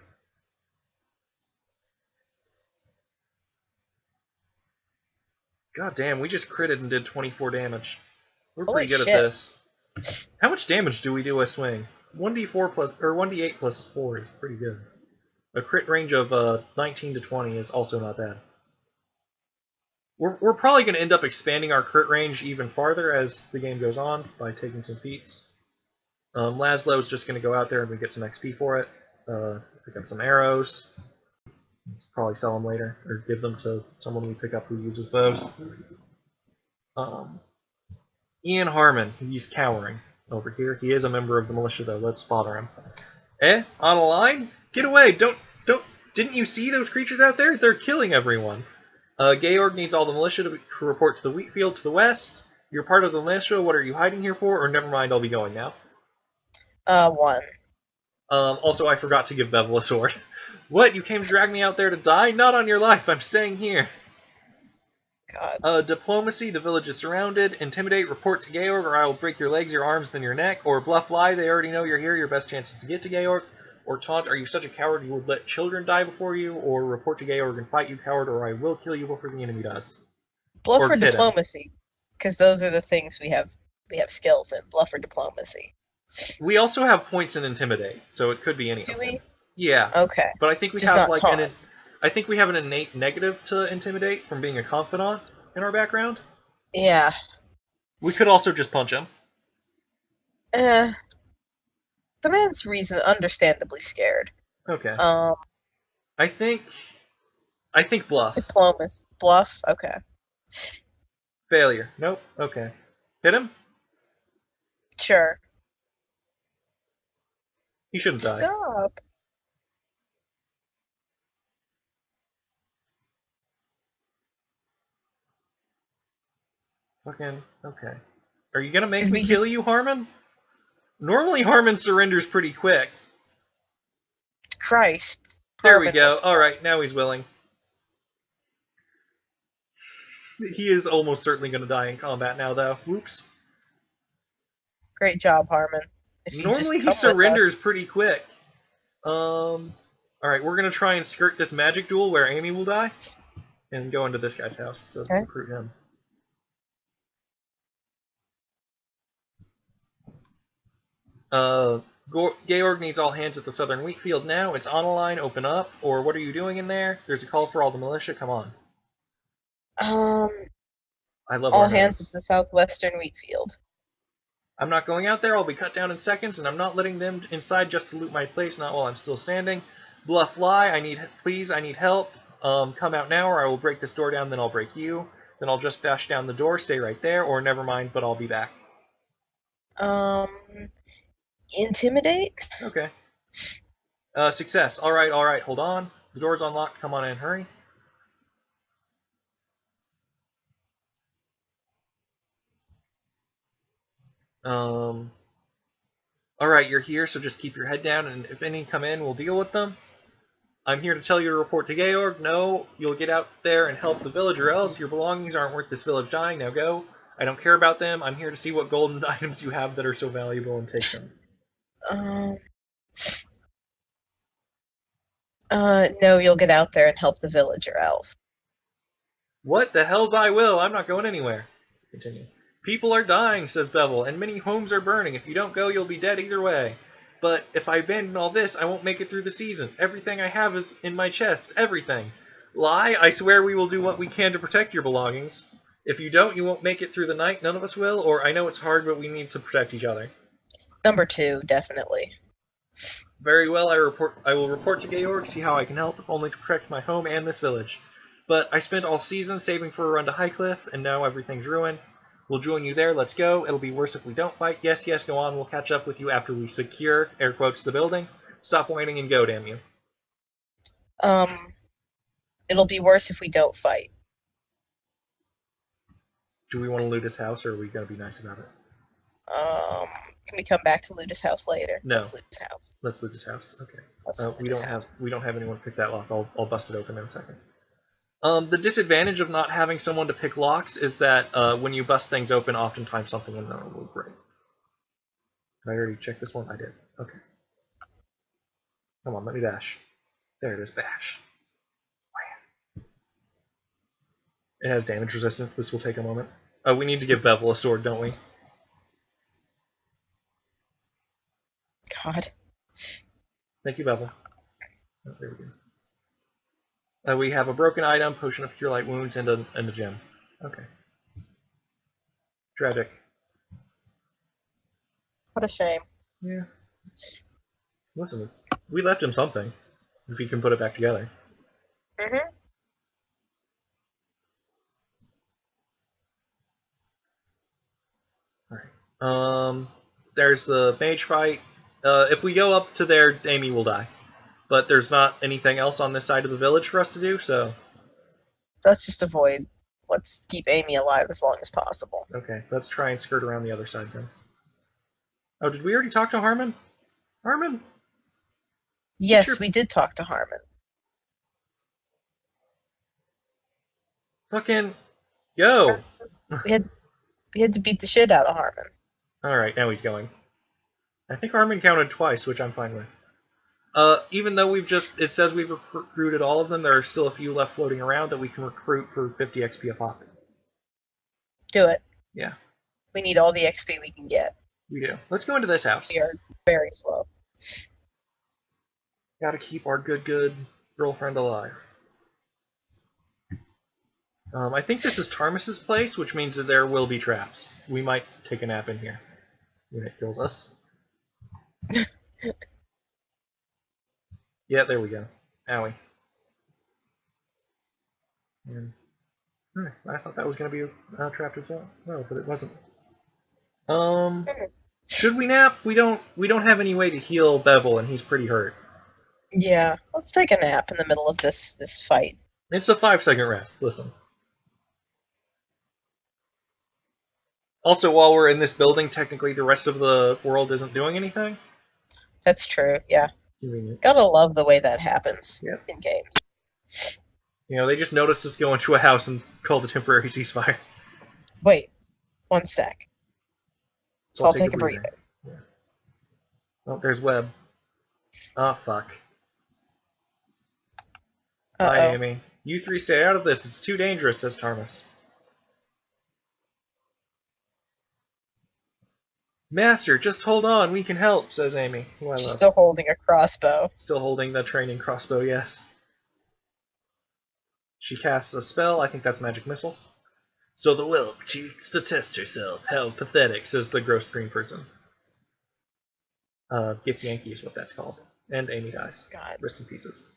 God damn, we just critted and did 24 damage. We're pretty good at this. How much damage do we do a swing? 1d4 plus, or 1d8 plus 4 is pretty good. A crit range of 19 to 20 is also not bad. We're probably going to end up expanding our crit range even farther as the game goes on by taking some feats. Laszlo's just going to go out there and we get some XP for it. Pick up some arrows. Probably sell them later, or give them to someone we pick up who uses bows. Ian Harmon, he's cowering over here. He is a member of the militia, though. Let's bother him. On a line? Get away! Don't Didn't you see those creatures out there? They're killing everyone. Georg needs all the militia to report to the wheat field to the west. You're part of the militia. What are you hiding here for? Or never mind, I'll be going now. 1. Also, I forgot to give Bevel a sword. What? You came to drag me out there to die? Not on your life. I'm staying here. God. Diplomacy. The village is surrounded. Intimidate. Report to Georg, or I will break your legs, your arms, then your neck. Or bluff lie. They already know you're here. Your best chance is to get to Georg. Or taunt. Are you such a coward you would let children die before you? Or report to Georg and fight, you coward, or I will kill you before the enemy does. Bluff Or or kid him. diplomacy, because those are the things we have skills in. Bluff or diplomacy. We also have points in Intimidate, so it could be any of them. Do we? Yeah. Okay. But I think we Just have not like taunt. I think we have an innate negative to Intimidate from being a confidant in our background. Yeah. We could also just punch him. The man's understandably scared. Okay. I think bluff. Diplomacy. Bluff? Okay. Failure. Nope. Okay. Hit him? Sure. He shouldn't die. Stop. Fucking okay. Are you gonna make Did me we kill just- you, Harmon? Normally Harmon surrenders pretty quick. Christ. There we Harmon go. was- Alright, now he's willing. He is almost certainly gonna die in combat now, though. Whoops. Great job, Harmon. If you Normally just he come with surrenders us. pretty quick. Alright, we're gonna try and skirt this magic duel where Amy will die. And go into this guy's house to Okay. recruit him. Georg needs all hands at the southern wheat field now. It's on a line, open up. Or what are you doing in there? There's a call for all the militia, come on. I love All our hands notes. at the southwestern wheat field. I'm not going out there, I'll be cut down in seconds, and I'm not letting them inside just to loot my place, not while I'm still standing. Bluff lie, I need help. Come out now or I will break this door down, then I'll break you. Then I'll just bash down the door, stay right there, or never mind, but I'll be back. Intimidate? Okay. Success. Alright, hold on. The door's unlocked, come on in, hurry. Alright, you're here, so just keep your head down, and if any come in, we'll deal with them. I'm here to tell you to report to Georg. No, you'll get out there and help the village, or else your belongings aren't worth this village dying. Now go. I don't care about them. I'm here to see what golden items you have that are so valuable and take them. No, you'll get out there and help the village, or else. What the hell's I will? I'm not going anywhere. Continue. People are dying, says Bevel, and many homes are burning. If you don't go, you'll be dead either way. But if I abandon all this, I won't make it through the season. Everything I have is in my chest. Everything. Lie, I swear we will do what we can to protect your belongings. If you don't, you won't make it through the night. None of us will, or I know it's hard, but we need to protect each other. Number 2, definitely. Very well, I will report to Georg, see how I can help, if only to protect my home and this village. But I spent all season saving for a run to Highcliff, and now everything's ruined. We'll join you there, let's go. It'll be worse if we don't fight. Yes, go on, we'll catch up with you after we secure, air quotes, the building. Stop whining and go, damn you. It'll be worse if we don't fight. Do we want to loot his house, or are we going to be nice about it? Can we come back to loot his house later? No. Let's loot his house. Let's loot his house, okay. Let's loot his house. We don't have anyone to pick that lock. I'll bust it open in a second. The disadvantage of not having someone to pick locks is that when you bust things open, oftentimes something in there will break. Did I already check this one? I did. Okay. Come on, let me bash. There it is, bash. It has damage resistance. This will take a moment. We need to give Bevel a sword, don't we? God. Thank you, Bevel. Oh, there we go. We have a broken item, potion of cure light wounds, and a gem. Okay. Tragic. What a shame. Yeah. Listen, we left him something. If he can put it back together. Mm-hmm. Alright. There's the mage fight. If we go up to there, Amy will die. but there's not anything else on this side of the village for us to do, so... Let's just avoid. Let's keep Amy alive as long as possible. Okay, let's try and skirt around the other side then. Oh, did we already talk to Harmon? Harmon? Yes, we did talk to Harmon. Fucking... Yo! We had to beat the shit out of Harmon. Alright, now he's going. I think Harmon counted twice, which I'm fine with. Even though it says we've recruited all of them, there are still a few left floating around that we can recruit for 50 XP a pop. Do it. Yeah. We need all the XP we can get. We do. Let's go into this house. We are very slow. Gotta keep our good girlfriend alive. I think this is Tarmus's place, which means that there will be traps. We might take a nap in here when it kills us. Yeah, there we go. Owie. And, I thought that was going to be trapped as well. No, but it wasn't. Should we nap? We don't have any way to heal Bevel, and he's pretty hurt. Yeah, let's take a nap in the middle of this fight. It's a 5-second rest. Listen. Also, while we're in this building, technically the rest of the world isn't doing anything. That's true, yeah. Convenient. Gotta love the way that happens in games. You know, they just noticed us go into a house and called a temporary ceasefire. Wait, one sec. So I'll take a breather. Yeah. Oh, there's Webb. Oh, fuck. Hi, Amy. You three stay out of this. It's too dangerous, says Tarmus. Master, just hold on. We can help, says Amy, who I love. She's still holding a crossbow. Still holding the training crossbow, yes. She casts a spell. I think that's magic missiles. So the whelp cheats to test herself. How pathetic, says the gross green person. Gift Yankee is what that's called. And Amy dies. God. Rest in pieces.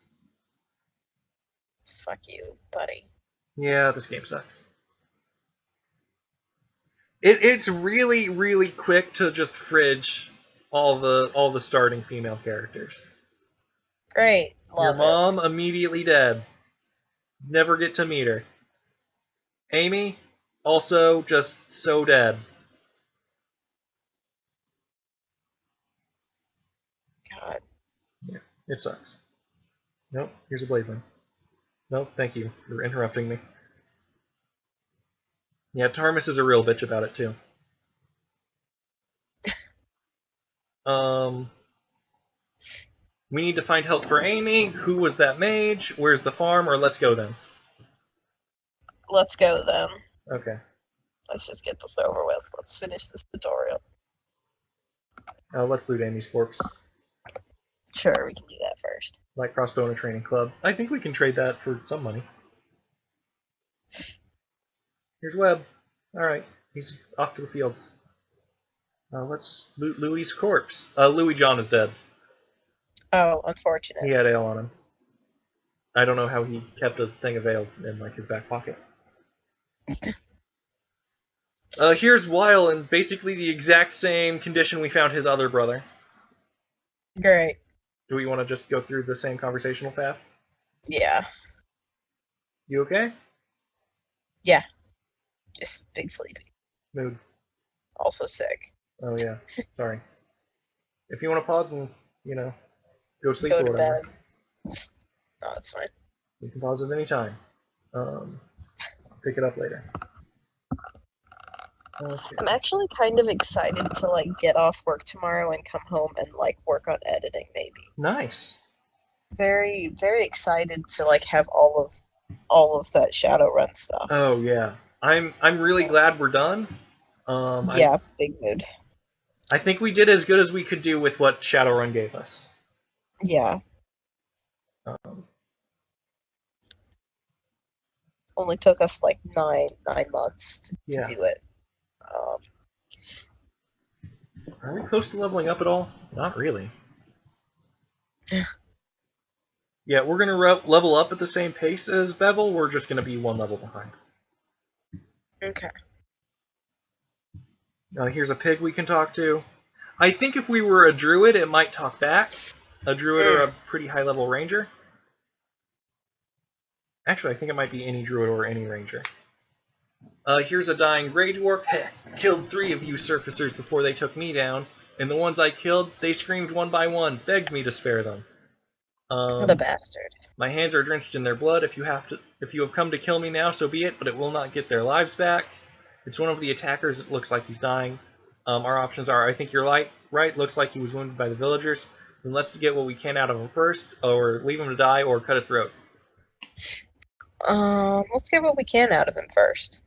Fuck you, buddy. Yeah, this game sucks. It's really, really quick to just fridge all the starting female characters. Great. Love Your mom immediately dead. Never get to meet her. Amy, also just so dead. God. Yeah, it sucks. Nope, here's a blade ring. Nope, thank you for interrupting me. Yeah, Tarmus is a real bitch about it, too. We need to find help for Amy. Who was that mage? Where's the farm? Or let's go then. Let's go then. Okay. Let's just get this over with. Let's finish this tutorial. Let's loot Amy's corpse. Sure, we can do that first. Light crossbow and a training club. I think we can trade that for some money. Here's Webb. Alright, he's off to the fields. Let's loot Louis's corpse. Louis John is dead. Oh, unfortunate. He had ale on him. I don't know how he kept a thing of ale in like his back pocket. Here's Weil in basically the exact same condition we found his other brother. Great. Do we want to just go through the same conversational path? Yeah. You okay? Yeah. Just big sleepy. Mood. Also sick. Oh yeah. Sorry. If you want to pause and, go sleep Go or to whatever. bed. No, it's fine. You can pause at any time. Pick it up later. Okay. I'm actually kind of excited to get off work tomorrow and come home and work on editing maybe. Nice. Very, very excited to have all of that Shadowrun stuff. Oh yeah. I'm really glad we're done. Yeah, big mood. I think we did as good as we could do with what Shadowrun gave us. Yeah. Only took us 9 months to do it. Are we close to leveling up at all? Not really. Yeah, we're gonna level up at the same pace as Bevel. We're just gonna be one level behind. Okay. Here's a pig we can talk to. I think if we were a druid, it might talk back. A druid or a pretty high-level ranger? Actually, I think it might be any druid or any ranger. Here's a dying Grey Dwarf. Heh, killed 3 of you surfacers before they took me down, and the ones I killed, they screamed one by one, begged me to spare them. What a bastard. My hands are drenched in their blood. If you have come to kill me now, so be it, but it will not get their lives back. It's one of the attackers. It looks like he's dying. Our options are, I think you're right, looks like he was wounded by the villagers. Then let's get what we can out of him first, or leave him to die, or cut his throat. Let's get what we can out of him first.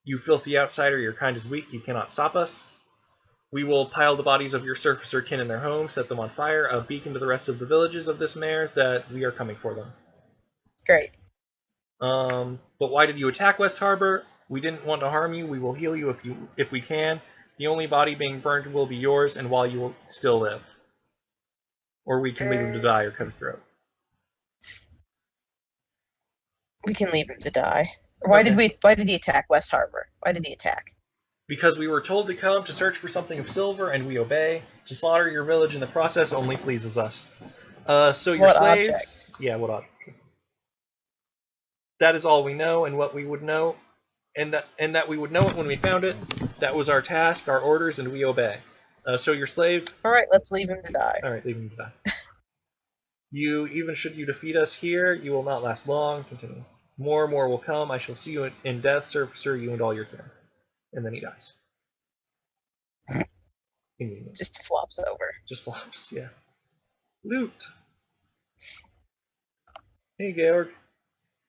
You filthy outsider, your kind is weak, you cannot stop us. We will pile the bodies of your surfacer kin in their homes, set them on fire, a beacon to the rest of the villages of this mare that we are coming for them. Great. But why did you attack West Harbor? We didn't want to harm you. We will heal you if we can. The only body being burned will be yours, and while you will still live. Or we can leave him to die or cut his throat. We can leave him to die. Why did he attack West Harbor? Why did he attack? Because we were told to come to search for something of silver, and we obey. To slaughter your village in the process only pleases us. So your what slaves... Object? Yeah, what object? That is all we know, and what we would know, and that we would know it when we found it. That was our task, our orders, and we obey. So your slaves... Alright, let's leave him to die. Alright, leave him to die. Even should you defeat us here, you will not last long. Continue. More will come. I shall see you in death, surfacer, you and all your kin. And then he dies. Just flops over. Just flops, yeah. Loot! Hey, Georg.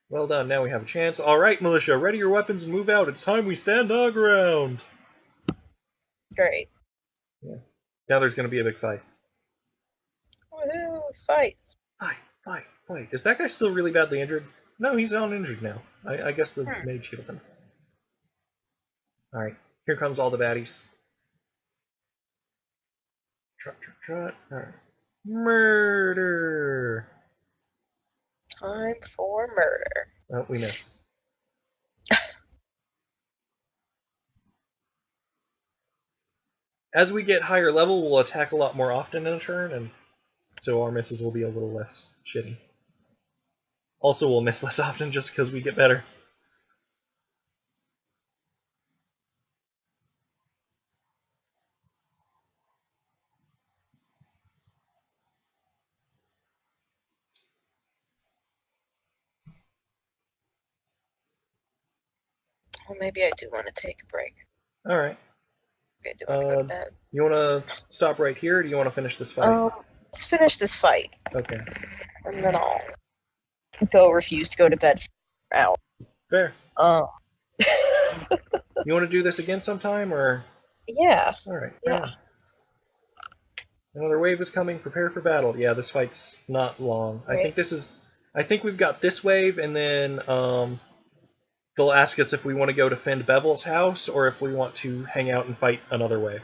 Well done, now we have a chance. Alright, militia, ready your weapons and move out. It's time we stand our ground! Great. Yeah. Now there's gonna be a big fight. Woohoo, fight. Fight. Is that guy still really badly injured? No, he's uninjured now. I guess the mage healed him. Alright, here comes all the baddies. Trot. Alright. Murder! Time for murder. Oh, we missed. As we get higher level, we'll attack a lot more often in a turn, and so our misses will be a little less shitty. Also, we'll miss less often just because we get better. Well, maybe I do want to take a break. Alright. I do want to go to bed. You want to stop right here, or do you want to finish this fight? Let's finish this fight. Okay. And then I'll refuse to go to bed for an hour. Fair. You want to do this again sometime, or? Yeah. Alright. Yeah. Another wave is coming. Prepare for battle. Yeah, this fight's not long. Right. I think we've got this wave, and then they'll ask us if we want to go defend Bevel's house, or if we want to hang out and fight another wave.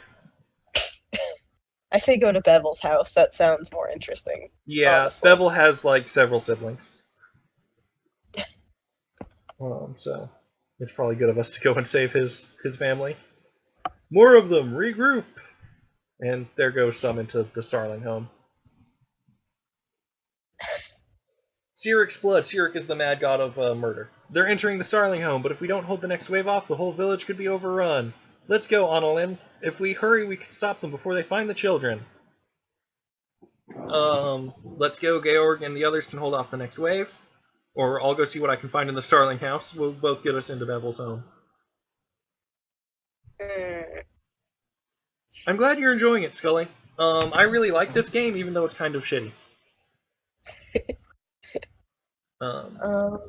I say go to Bevel's house. That sounds more interesting. Yeah, honestly. Bevel has like several siblings. So it's probably good of us to go and save his family. More of them! Regroup! And there goes some into the Starling home. Cyric's blood. Cyric is the mad god of murder. They're entering the Starling home, but if we don't hold the next wave off, the whole village could be overrun. Let's go, Annalyn. If we hurry, we can stop them before they find the children. Let's go. Georg and the others can hold off the next wave. Or I'll go see what I can find in the Starling house. We'll both get us into Bevel's home. I'm glad you're enjoying it, Scully. I really like this game, even though it's kind of shitty. Georg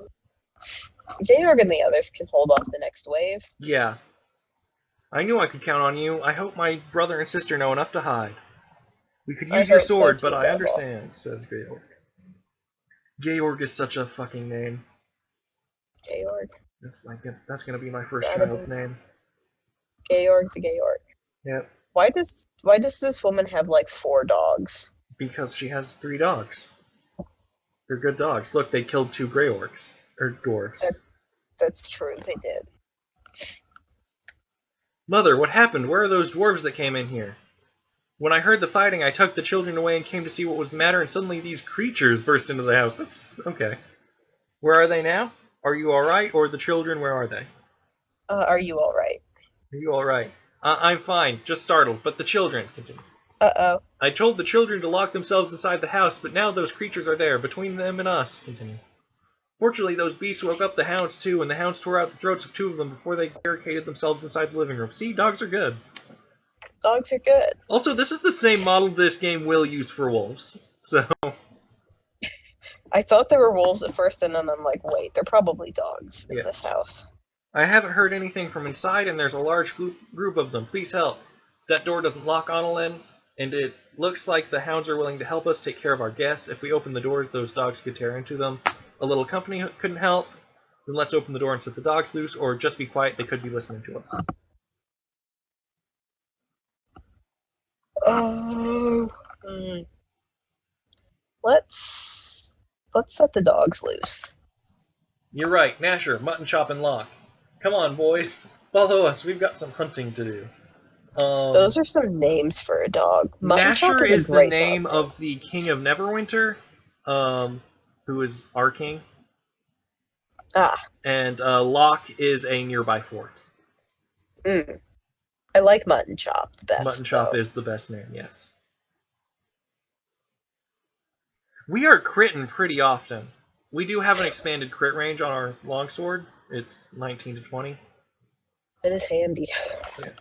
and the others can hold off the next wave. Yeah. I knew I could count on you. I hope my brother and sister know enough to hide. We could use your sword, but I understand, says Georg. Georg is such a fucking name. Georg. That's gonna be my first child's name. Georg the Georg. Yep. Why does this woman have like 4 dogs? Because she has 3 dogs. They're good dogs. Look, they killed 2 gray orcs. Or dwarves. That's true, they did. Mother, what happened? Where are those dwarves that came in here? When I heard the fighting, I took the children away and came to see what was the matter, and suddenly these creatures burst into the house. That's okay. Where are they now? Are you alright? Or the children, where are they? Are you alright? Are you alright? I'm fine, just startled, but the children, continue. Uh-oh. I told the children to lock themselves inside the house, but now those creatures are there, between them and us, continue. Fortunately, those beasts woke up the hounds too, and the hounds tore out the throats of 2 of them before they barricaded themselves inside the living room. See, dogs are good. Dogs are good. Also, this is the same model this game will use for wolves, so... I thought they were wolves at first, and then I'm like, wait, they're probably dogs in this house. I haven't heard anything from inside, and there's a large group of them. Please help. That door doesn't lock, Annalyn, and it looks like the hounds are willing to help us take care of our guests. If we open the doors, those dogs could tear into them. A little company couldn't help. Then let's open the door and set the dogs loose, or just be quiet, they could be listening to us. Oh. Let's set the dogs loose. You're right, Nasher, Mutton Chop, and Locke. Come on, boys. Follow us, we've got some hunting to do. Those are some names for a dog. Mutton Chop Nasher is the name dog, of the King of Neverwinter, who is our king. Ah. And Locke is a nearby fort. I like Mutton Chop the best. Mutton Chop is the best name, yes. We are critting pretty often. We do have an expanded crit range on our longsword. It's 19 to 20. That is handy. Yeah.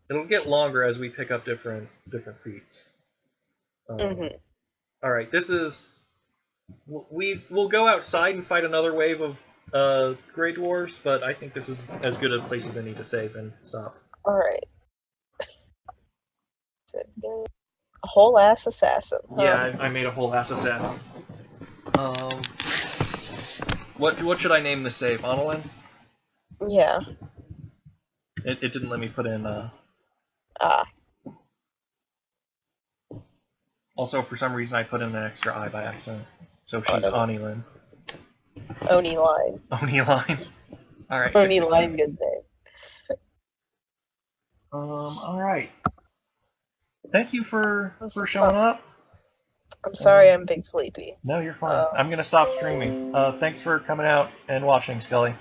It'll get longer as we pick up different feats. Alright, this is... We'll go outside and fight another wave of Grey Dwarves, but I think this is as good a place as any to save and stop. Alright. A whole ass assassin. Huh? Yeah, I made a whole ass assassin. What should I name the save? Annalyn? Yeah. It didn't let me put in Also, for some reason, I put in an extra I by accident. So she's Onilyn. Oni-line. Oni-line. Alright. Oni-line, good name. Alright. Thank you for showing up. I'm sorry I'm big sleepy. No, you're fine. I'm gonna stop streaming. Thanks for coming out and watching, Scully.